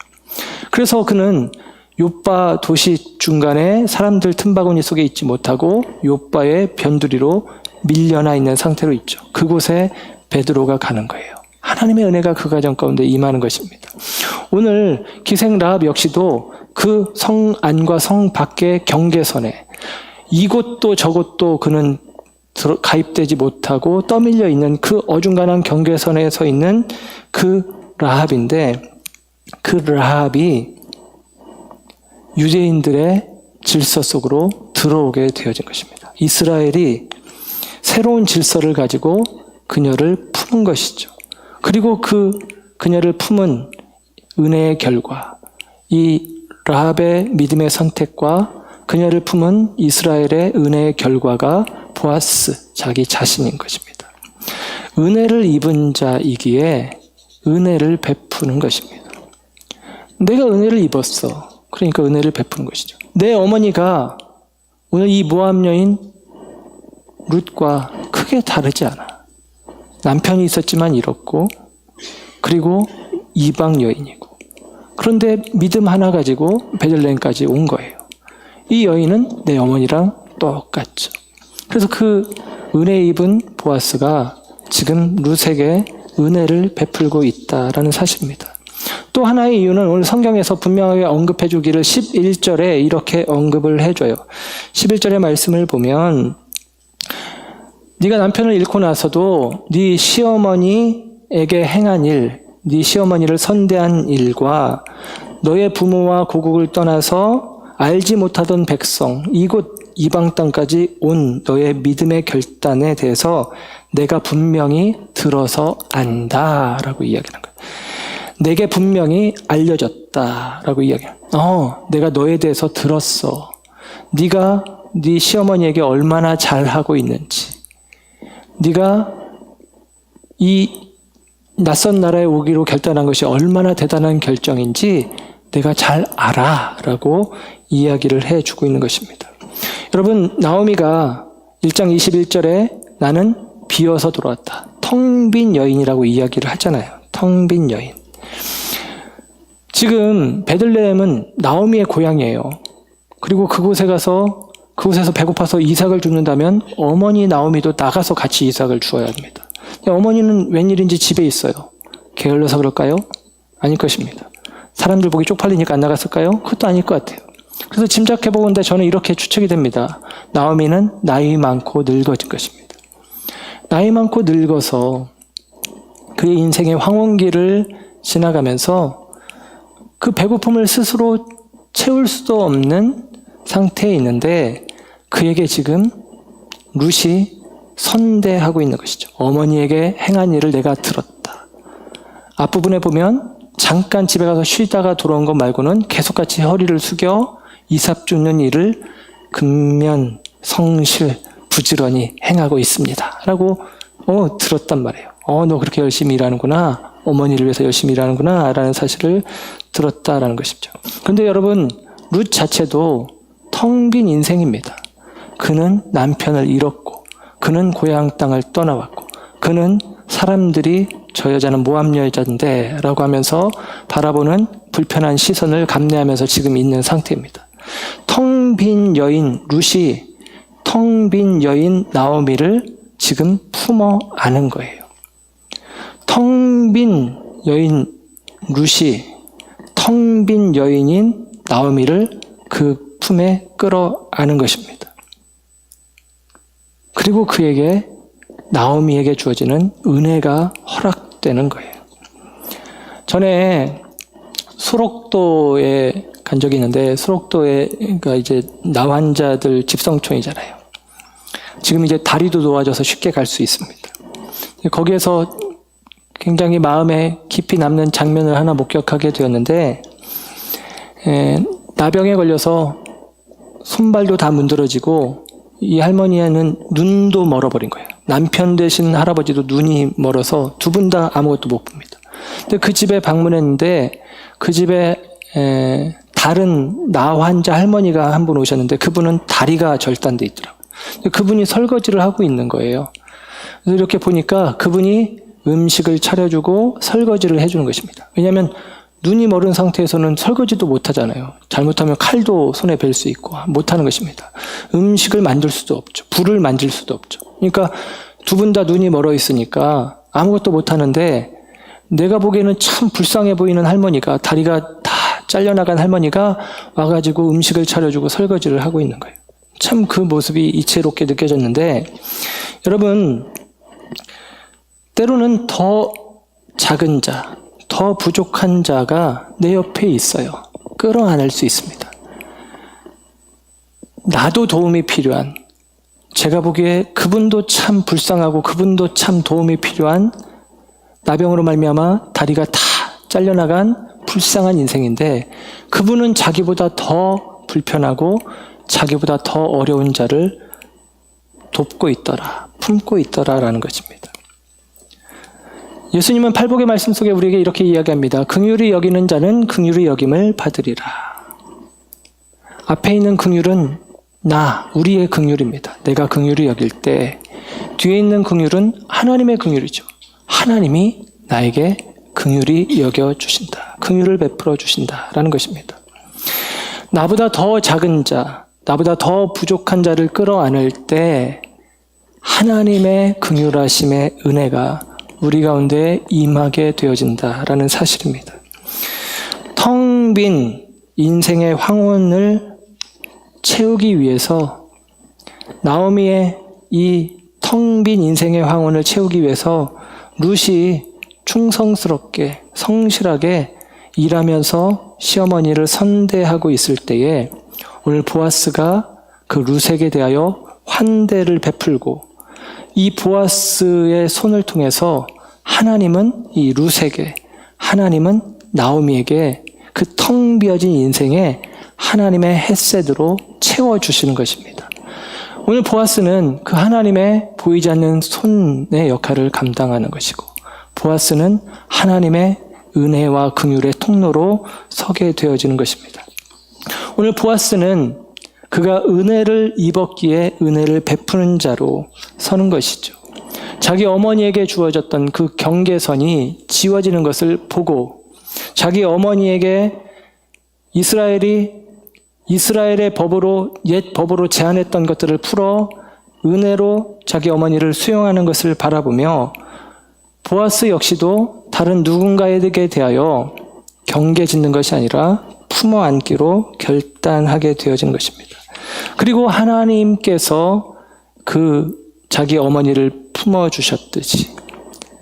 그래서 그는 요빠 도시 중간에 사람들 틈바구니 속에 있지 못하고 요빠의 변두리로 밀려나 있는 상태로 있죠. 그곳에 베드로가 가는 거예요. 하나님의 은혜가 그 가정 가운데 임하는 것입니다. 오늘 기생 라합 역시도 그 성 안과 성 밖의 경계선에 이곳도 저곳도 그는 가입되지 못하고 떠밀려 있는 그 어중간한 경계선에 서 있는 그 라합인데, 그 라합이 유대인들의 질서 속으로 들어오게 되어진 것입니다. 이스라엘이 새로운 질서를 가지고 그녀를 품은 것이죠. 그리고 그녀를 품은 은혜의 결과, 이 라합의 믿음의 선택과 그녀를 품은 이스라엘의 은혜의 결과가 보아스, 자기 자신인 것입니다. 은혜를 입은 자이기에 은혜를 베푸는 것입니다. 내가 은혜를 입었어. 그러니까 은혜를 베푸는 것이죠. 내 어머니가 오늘 이 모압 여인 룻과 크게 다르지 않아. 남편이 있었지만 잃었고, 그리고 이방 여인이고, 그런데 믿음 하나 가지고 베들레헴까지 온 거예요. 이 여인은 내 어머니랑 똑같죠. 그래서 그 은혜 입은 보아스가 지금 룻에게 은혜를 베풀고 있다라는 사실입니다. 또 하나의 이유는 오늘 성경에서 분명하게 언급해 주기를 11절에 이렇게 언급을 해줘요. 11절의 말씀을 보면 네가 남편을 잃고 나서도 네 시어머니에게 행한 일, 네 시어머니를 선대한 일과 너의 부모와 고국을 떠나서 알지 못하던 백성, 이곳 이방 땅까지 온 너의 믿음의 결단에 대해서 내가 분명히 들어서 안다라고 이야기하는 거예요. 내게 분명히 알려졌다라고 이야기해요. 내가 너에 대해서 들었어. 네가 네 시어머니에게 얼마나 잘하고 있는지, 네가 이 낯선 나라에 오기로 결단한 것이 얼마나 대단한 결정인지 내가 잘 알아라고 이야기를 해주고 있는 것입니다. 여러분, 나오미가 1장 21절에 나는 비어서 돌아왔다, 텅 빈 여인이라고 이야기를 하잖아요. 텅 빈 여인. 지금 베들레헴은 나오미의 고향이에요. 그리고 그곳에서 배고파서 이삭을 줍는다면 어머니 나오미도 나가서 같이 이삭을 주어야 합니다. 어머니는 웬일인지 집에 있어요. 게을러서 그럴까요? 아닐 것입니다. 사람들 보기 쪽팔리니까 안 나갔을까요? 그것도 아닐 것 같아요. 그래서 짐작해보건대 저는 이렇게 추측이 됩니다. 나오미는 나이 많고 늙어진 것입니다. 나이 많고 늙어서 그의 인생의 황혼기를 지나가면서 그 배고픔을 스스로 채울 수도 없는 상태에 있는데 그에게 지금 룻이 선대하고 있는 것이죠. 어머니에게 행한 일을 내가 들었다. 앞부분에 보면 잠깐 집에 가서 쉬다가 돌아온 것 말고는 계속같이 허리를 숙여 이삭 줍는 일을 근면, 성실, 부지런히 행하고 있습니다. 라고 들었단 말이에요. 너 그렇게 열심히 일하는구나. 어머니를 위해서 열심히 일하는구나. 라는 사실을 들었다라는 것이죠. 그런데 여러분, 룻 자체도 텅 빈 인생입니다. 그는 남편을 잃었고, 그는 고향 땅을 떠나왔고, 그는 사람들이 저 여자는 모압 여자인데 라고 하면서 바라보는 불편한 시선을 감내하면서 지금 있는 상태입니다. 텅 빈 여인 룻이 텅 빈 여인 나오미를 지금 품어 안은 거예요. 텅 빈 여인 룻이 텅 빈 여인인 나오미를 그 품에 끌어 안은 것입니다. 그리고 그에게 나오미에게 주어지는 은혜가 허락되는 거예요. 전에 소록도에 간 적이 있는데 소록도에 그러니까 이제 나환자들 집성촌이잖아요. 지금 이제 다리도 놓아져서 쉽게 갈 수 있습니다. 거기에서 굉장히 마음에 깊이 남는 장면을 하나 목격하게 되었는데 나병에 걸려서 손발도 다 문드러지고 이 할머니는 눈도 멀어버린 거예요. 남편 되신 할아버지도 눈이 멀어서 두 분 다 아무것도 못 봅니다. 근데 그 집에 방문했는데 그 집에 다른 나환자 할머니가 한 분 오셨는데 그분은 다리가 절단돼 있더라고요. 그분이 설거지를 하고 있는 거예요. 그래서 이렇게 보니까 그분이 음식을 차려주고 설거지를 해주는 것입니다. 왜냐하면 눈이 멀은 상태에서는 설거지도 못하잖아요. 잘못하면 칼도 손에 벨 수 있고 못하는 것입니다. 음식을 만들 수도 없죠. 불을 만질 수도 없죠. 그러니까 두 분 다 눈이 멀어 있으니까 아무것도 못하는데 내가 보기에는 참 불쌍해 보이는 할머니가, 다리가 다 잘려나간 할머니가 와가지고 음식을 차려주고 설거지를 하고 있는 거예요. 참 그 모습이 이채롭게 느껴졌는데, 여러분, 때로는 더 작은 자, 더 부족한 자가 내 옆에 있어요. 끌어안을 수 있습니다. 나도 도움이 필요한, 제가 보기에 그분도 참 불쌍하고 그분도 참 도움이 필요한, 나병으로 말미암아 다리가 다 잘려나간 불쌍한 인생인데, 그분은 자기보다 더 불편하고 자기보다 더 어려운 자를 돕고 있더라, 품고 있더라라는 것입니다. 예수님은 팔복의 말씀 속에 우리에게 이렇게 이야기합니다. 긍휼히 여기는 자는 긍휼히 여김을 받으리라. 앞에 있는 긍휼은 우리의 긍휼입니다. 내가 긍휼히 여길 때, 뒤에 있는 긍휼은 하나님의 긍휼이죠. 하나님이 나에게 긍휼히 여겨주신다, 긍휼을 베풀어 주신다라는 것입니다. 나보다 더 작은 자, 나보다 더 부족한 자를 끌어안을 때 하나님의 긍휼하심의 은혜가 우리 가운데 임하게 되어진다라는 사실입니다. 텅 빈 인생의 황혼을 채우기 위해서, 나오미의 이 텅 빈 인생의 황혼을 채우기 위해서 룻이 충성스럽게 성실하게 일하면서 시어머니를 선대하고 있을 때에, 오늘 보아스가 그 룻에게 대하여 환대를 베풀고, 이 보아스의 손을 통해서 하나님은 이 룻에게, 하나님은 나오미에게 그 텅 비어진 인생에 하나님의 헷셋으로 채워주시는 것입니다. 오늘 보아스는 그 하나님의 보이지 않는 손의 역할을 감당하는 것이고, 보아스는 하나님의 은혜와 긍휼의 통로로 서게 되어지는 것입니다. 오늘 보아스는 그가 은혜를 입었기에 은혜를 베푸는 자로 서는 것이죠. 자기 어머니에게 주어졌던 그 경계선이 지워지는 것을 보고, 자기 어머니에게 이스라엘의 법으로, 옛 법으로 제한했던 것들을 풀어 은혜로 자기 어머니를 수용하는 것을 바라보며, 보아스 역시도 다른 누군가에게 대하여 경계 짓는 것이 아니라 품어 안기로 결단하게 되어진 것입니다. 그리고 하나님께서 그 자기 어머니를 품어주셨듯이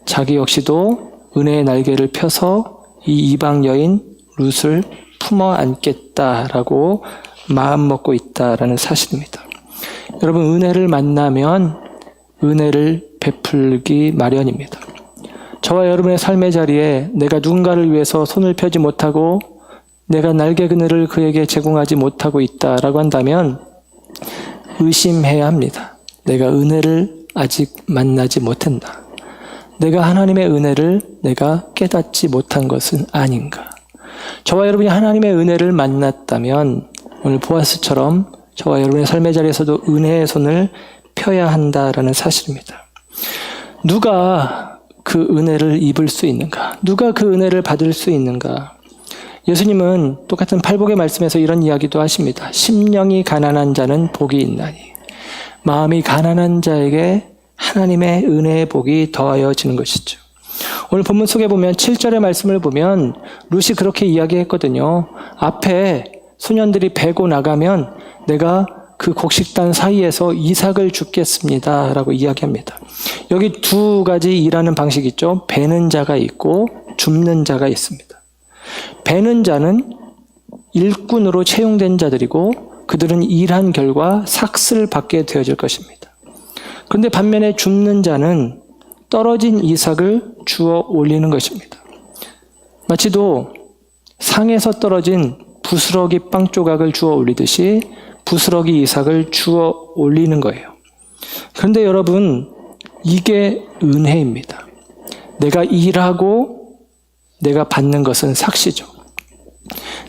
자기 역시도 은혜의 날개를 펴서 이 이방 여인 룻을 품어 안겠다라고 마음먹고 있다라는 사실입니다. 여러분, 은혜를 만나면 은혜를 베풀기 마련입니다. 저와 여러분의 삶의 자리에 내가 누군가를 위해서 손을 펴지 못하고 내가 날개 그늘을 그에게 제공하지 못하고 있다라고 한다면 의심해야 합니다. 내가 은혜를 아직 만나지 못했나? 내가 하나님의 은혜를 내가 깨닫지 못한 것은 아닌가? 저와 여러분이 하나님의 은혜를 만났다면 오늘 보아스처럼 저와 여러분의 삶의 자리에서도 은혜의 손을 펴야 한다라는 사실입니다. 누가 그 은혜를 입을 수 있는가? 누가 그 은혜를 받을 수 있는가? 예수님은 똑같은 팔복의 말씀에서 이런 이야기도 하십니다. 심령이 가난한 자는 복이 있나니, 마음이 가난한 자에게 하나님의 은혜의 복이 더하여지는 것이죠. 오늘 본문 속에 보면 7절의 말씀을 보면 룻이 그렇게 이야기했거든요. 앞에 소년들이 베고 나가면 내가 그 곡식단 사이에서 이삭을 줍겠습니다 라고 이야기합니다. 여기 두 가지 일하는 방식이 있죠. 베는 자가 있고 줍는 자가 있습니다. 베는 자는 일꾼으로 채용된 자들이고 그들은 일한 결과 삭슬을 받게 되어질 것입니다. 그런데 반면에 줍는 자는 떨어진 이삭을 주워 올리는 것입니다. 마치도 상에서 떨어진 부스러기 빵 조각을 주워 올리듯이 부스러기 이삭을 주워 올리는 거예요. 그런데 여러분, 이게 은혜입니다. 내가 일하고 내가 받는 것은 삭시죠.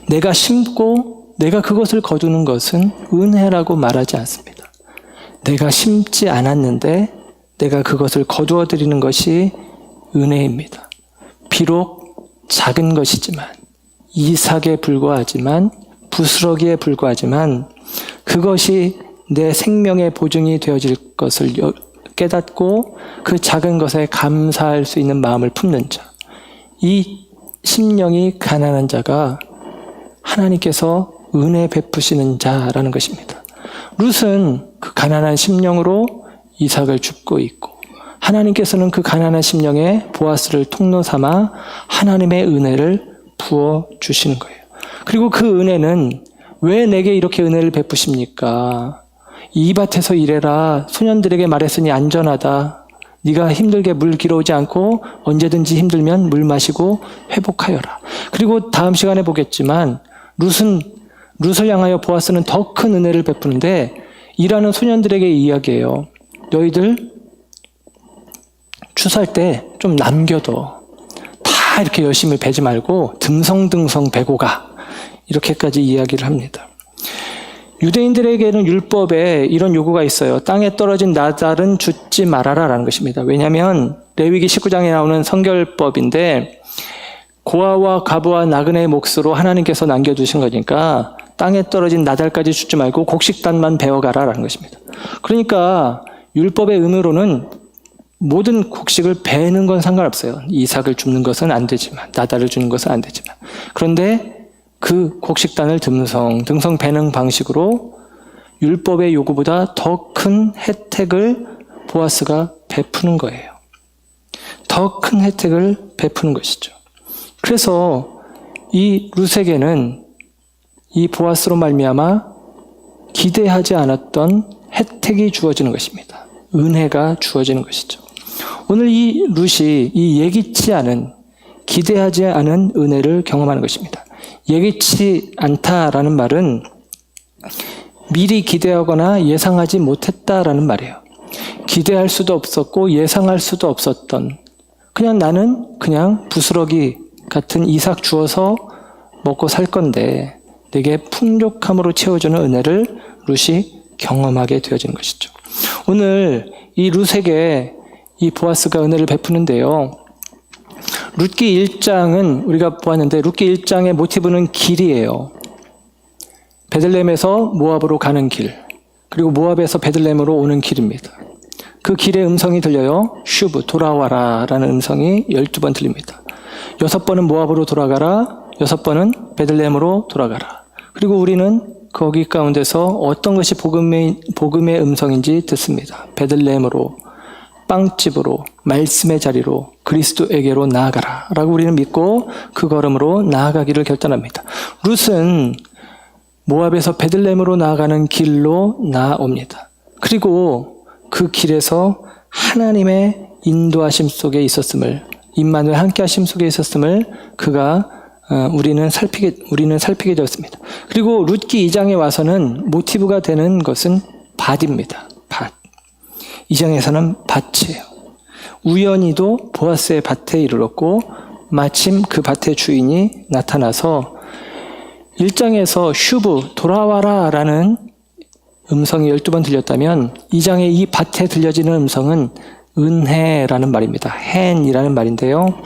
내가 심고 내가 그것을 거두는 것은 은혜라고 말하지 않습니다. 내가 심지 않았는데 내가 그것을 거두어 드리는 것이 은혜입니다. 비록 작은 것이지만, 이삭에 불과하지만, 부스러기에 불과하지만 그것이 내 생명의 보증이 되어질 것을 깨닫고 그 작은 것에 감사할 수 있는 마음을 품는 자, 이 심령이 가난한 자가 하나님께서 은혜 베푸시는 자라는 것입니다. 룻은 그 가난한 심령으로 이삭을 줍고 있고, 하나님께서는 그 가난한 심령에 보아스를 통로 삼아 하나님의 은혜를 부어 주시는 거예요. 그리고 그 은혜는 왜 내게 이렇게 은혜를 베푸십니까? 이 밭에서 일해라. 소년들에게 말했으니 안전하다. 네가 힘들게 물 길어오지 않고 언제든지 힘들면 물 마시고 회복하여라. 그리고 다음 시간에 보겠지만 룻을 향하여 보아스는 더 큰 은혜를 베푸는데, 일하는 소년들에게 이야기해요. 너희들 추수할 때 좀 남겨둬. 다 이렇게 열심히 베지 말고 듬성듬성 베고 가. 이렇게까지 이야기를 합니다. 유대인들에게는 율법에 이런 요구가 있어요. 땅에 떨어진 나달은 줍지 말아라 라는 것입니다. 왜냐하면 레위기 19장에 나오는 성결법인데, 고아와 과부와 나그네의 몫으로 하나님께서 남겨두신 거니까 땅에 떨어진 나달까지 줍지 말고 곡식단만 베어가라 라는 것입니다. 그러니까 율법의 의무로는 모든 곡식을 베는 건 상관없어요. 이삭을 줍는 것은 안 되지만, 나달을 주는 것은 안 되지만. 그런데 그 곡식단을 듬성 베는 방식으로 율법의 요구보다 더 큰 혜택을 보아스가 베푸는 거예요. 더 큰 혜택을 베푸는 것이죠. 그래서 이 룻에게는 이 보아스로 말미암아 기대하지 않았던 혜택이 주어지는 것입니다. 은혜가 주어지는 것이죠. 오늘 이 룻이 이 예기치 않은, 기대하지 않은 은혜를 경험하는 것입니다. 예기치 않다라는 말은 미리 기대하거나 예상하지 못했다라는 말이에요. 기대할 수도 없었고 예상할 수도 없었던, 그냥 나는 그냥 부스러기 같은 이삭 주어서 먹고 살 건데 내게 풍족함으로 채워주는 은혜를 룻이 경험하게 되어지는 것이죠. 오늘 이 룻에게 이 보아스가 은혜를 베푸는데요. 룻기 1장은 우리가 보았는데, 룻기 1장의 모티브는 길이에요. 베들레헴에서 모압으로 가는 길, 그리고 모압에서 베들레헴으로 오는 길입니다. 그 길의 음성이 들려요. 슈브, 돌아와라 라는 음성이 12번 들립니다. 6번은 모압으로 돌아가라, 6번은 베들레헴으로 돌아가라. 그리고 우리는 거기 가운데서 어떤 것이 복음의 음성인지 듣습니다. 베들레헴으로, 빵집으로, 말씀의 자리로, 그리스도에게로 나아가라 라고 우리는 믿고 그 걸음으로 나아가기를 결단합니다. 룻은 모압에서 베들레헴으로 나아가는 길로 나아옵니다. 그리고 그 길에서 하나님의 인도하심 속에 있었음을, 임마누엘 함께 하심 속에 있었음을 우리는 살피게 되었습니다. 그리고 룻기 2장에 와서는 모티브가 되는 것은 밭입니다. 밭. 2장에서는 밭이에요. 우연히도 보아스의 밭에 이르렀고 마침 그 밭의 주인이 나타나서 1장에서 슈브, 돌아와라 라는 음성이 12번 들렸다면 2장에 이 밭에 들려지는 음성은 은혜라는 말입니다. 헨이라는 말인데요.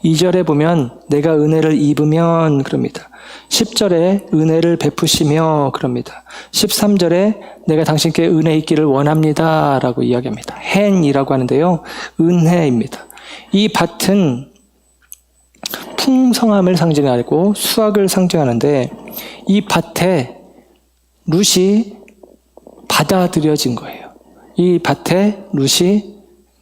2절에 보면 내가 은혜를 입으면 그럽니다. 10절에 은혜를 베푸시며 그럽니다. 13절에 내가 당신께 은혜 있기를 원합니다 라고 이야기합니다. 헨이라고 하는데요. 은혜입니다. 이 밭은 풍성함을 상징하고 수확을 상징하는데, 이 밭에 룻이 받아들여진 거예요. 이 밭에 룻이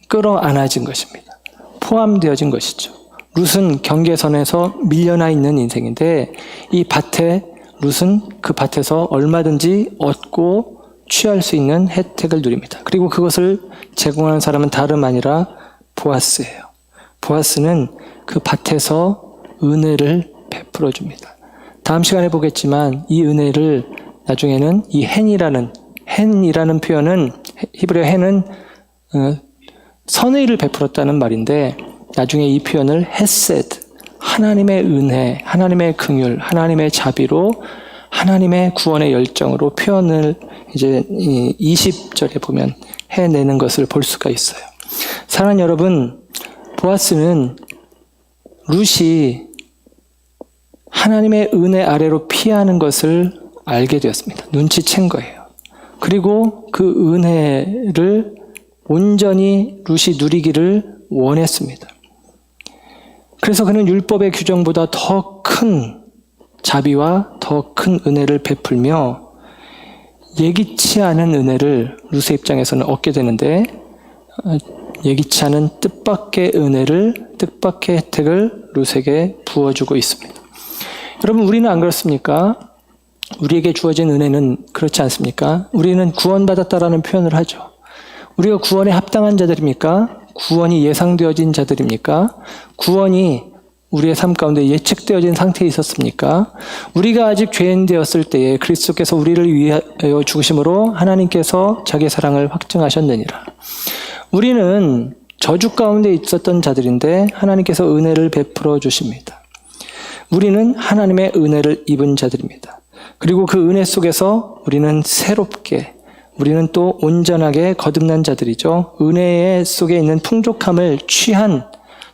끌어안아진 것입니다. 포함되어진 것이죠. 룻은 경계선에서 밀려나 있는 인생인데, 이 밭에 룻은 그 밭에서 얼마든지 얻고 취할 수 있는 혜택을 누립니다. 그리고 그것을 제공하는 사람은 다름 아니라 보아스예요. 보아스는 그 밭에서 은혜를 베풀어 줍니다. 다음 시간에 보겠지만 이 은혜를 나중에는 이 헨이라는 표현은, 히브리어 헨은 선의를 베풀었다는 말인데, 나중에 이 표현을 헤세드, 하나님의 은혜, 하나님의 긍휼, 하나님의 자비로, 하나님의 구원의 열정으로 표현을 이제 20절에 보면 해내는 것을 볼 수가 있어요. 사랑하는 여러분, 보아스는 룻이 하나님의 은혜 아래로 피하는 것을 알게 되었습니다. 눈치챈 거예요. 그리고 그 은혜를 온전히 룻이 누리기를 원했습니다. 그래서 그는 율법의 규정보다 더 큰 자비와 더 큰 은혜를 베풀며 예기치 않은 은혜를 루스의 입장에서는 얻게 되는데, 예기치 않은 뜻밖의 은혜를, 뜻밖의 혜택을 루스에게 부어주고 있습니다. 여러분, 우리는 안 그렇습니까? 우리에게 주어진 은혜는 그렇지 않습니까? 우리는 구원받았다라는 표현을 하죠. 우리가 구원에 합당한 자들입니까? 구원이 예상되어진 자들입니까? 구원이 우리의 삶 가운데 예측되어진 상태에 있었습니까? 우리가 아직 죄인 되었을 때에 그리스도께서 우리를 위하여 죽으심으로 하나님께서 자기의 사랑을 확증하셨느니라. 우리는 저주 가운데 있었던 자들인데 하나님께서 은혜를 베풀어 주십니다. 우리는 하나님의 은혜를 입은 자들입니다. 그리고 그 은혜 속에서 우리는 새롭게, 우리는 또 온전하게 거듭난 자들이죠. 은혜 속에 있는 풍족함을 취한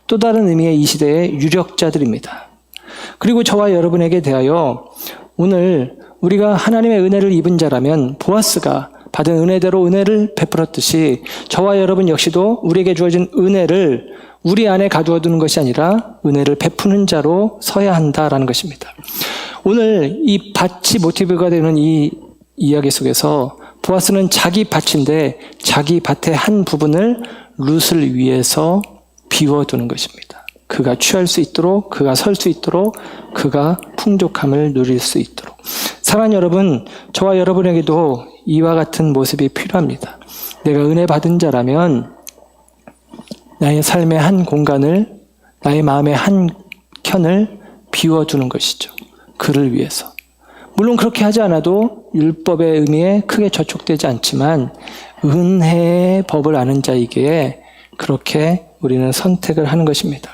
또 다른 의미의 이 시대의 유력자들입니다. 그리고 저와 여러분에게 대하여 오늘 우리가 하나님의 은혜를 입은 자라면 보아스가 받은 은혜대로 은혜를 베풀었듯이 저와 여러분 역시도 우리에게 주어진 은혜를 우리 안에 가두어 두는 것이 아니라 은혜를 베푸는 자로 서야 한다라는 것입니다. 오늘 이 밭이 모티브가 되는 이 이야기 속에서 보아스는 자기 밭인데 자기 밭의 한 부분을 룻을 위해서 비워두는 것입니다. 그가 취할 수 있도록, 그가 설 수 있도록, 그가 풍족함을 누릴 수 있도록. 사랑하는 여러분, 저와 여러분에게도 이와 같은 모습이 필요합니다. 내가 은혜 받은 자라면 나의 삶의 한 공간을, 나의 마음의 한 켠을 비워두는 것이죠. 그를 위해서. 물론 그렇게 하지 않아도 율법의 의미에 크게 저촉되지 않지만 은혜의 법을 아는 자이기에 그렇게 우리는 선택을 하는 것입니다.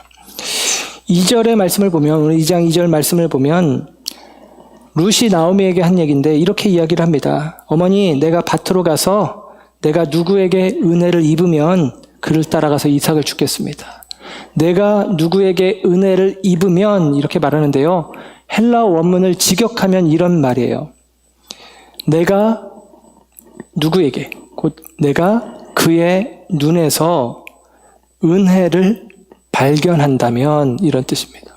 2절의 말씀을 보면, 오늘 2장 2절 말씀을 보면 룻이 나오미에게 한 얘기인데 이렇게 이야기를 합니다. 어머니, 내가 밭으로 가서 내가 누구에게 은혜를 입으면 그를 따라가서 이삭을 주겠습니다. 내가 누구에게 은혜를 입으면, 이렇게 말하는데요. 헬라어 원문을 직역하면 이런 말이에요. 내가 누구에게, 곧 내가 그의 눈에서 은혜를 발견한다면, 이런 뜻입니다.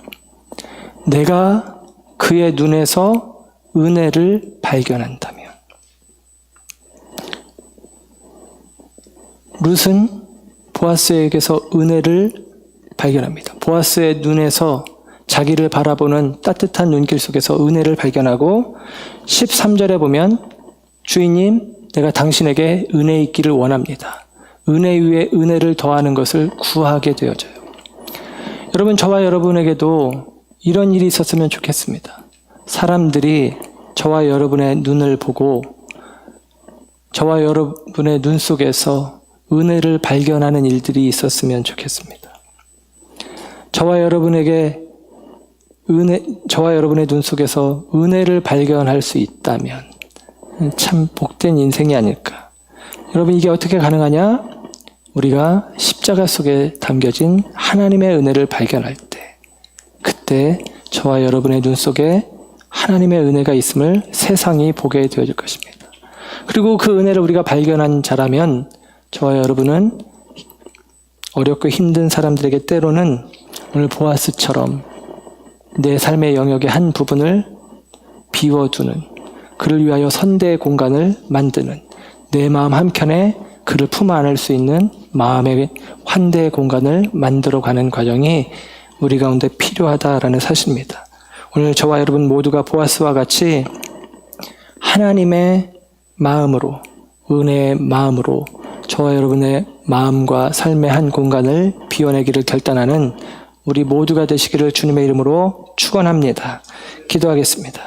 내가 그의 눈에서 은혜를 발견한다면. 룻은 보아스에게서 은혜를 발견합니다. 보아스의 눈에서 자기를 바라보는 따뜻한 눈길 속에서 은혜를 발견하고 13절에 보면 주인님, 내가 당신에게 은혜 있기를 원합니다. 은혜 위에 은혜를 더하는 것을 구하게 되어져요. 여러분, 저와 여러분에게도 이런 일이 있었으면 좋겠습니다. 사람들이 저와 여러분의 눈을 보고 저와 여러분의 눈 속에서 은혜를 발견하는 일들이 있었으면 좋겠습니다. 저와 여러분의 눈 속에서 은혜를 발견할 수 있다면 참 복된 인생이 아닐까. 여러분, 이게 어떻게 가능하냐? 우리가 십자가 속에 담겨진 하나님의 은혜를 발견할 때, 그때 저와 여러분의 눈 속에 하나님의 은혜가 있음을 세상이 보게 되어질 것입니다. 그리고 그 은혜를 우리가 발견한 자라면 저와 여러분은 어렵고 힘든 사람들에게 때로는 오늘 보아스처럼 내 삶의 영역의 한 부분을 비워두는, 그를 위하여 선대의 공간을 만드는, 내 마음 한켠에 그를 품 안을 수 있는 마음의 환대의 공간을 만들어가는 과정이 우리 가운데 필요하다라는 사실입니다. 오늘 저와 여러분 모두가 보아스와 같이 하나님의 마음으로, 은혜의 마음으로 저와 여러분의 마음과 삶의 한 공간을 비워내기를 결단하는 우리 모두가 되시기를 주님의 이름으로 축원합니다. 기도하겠습니다.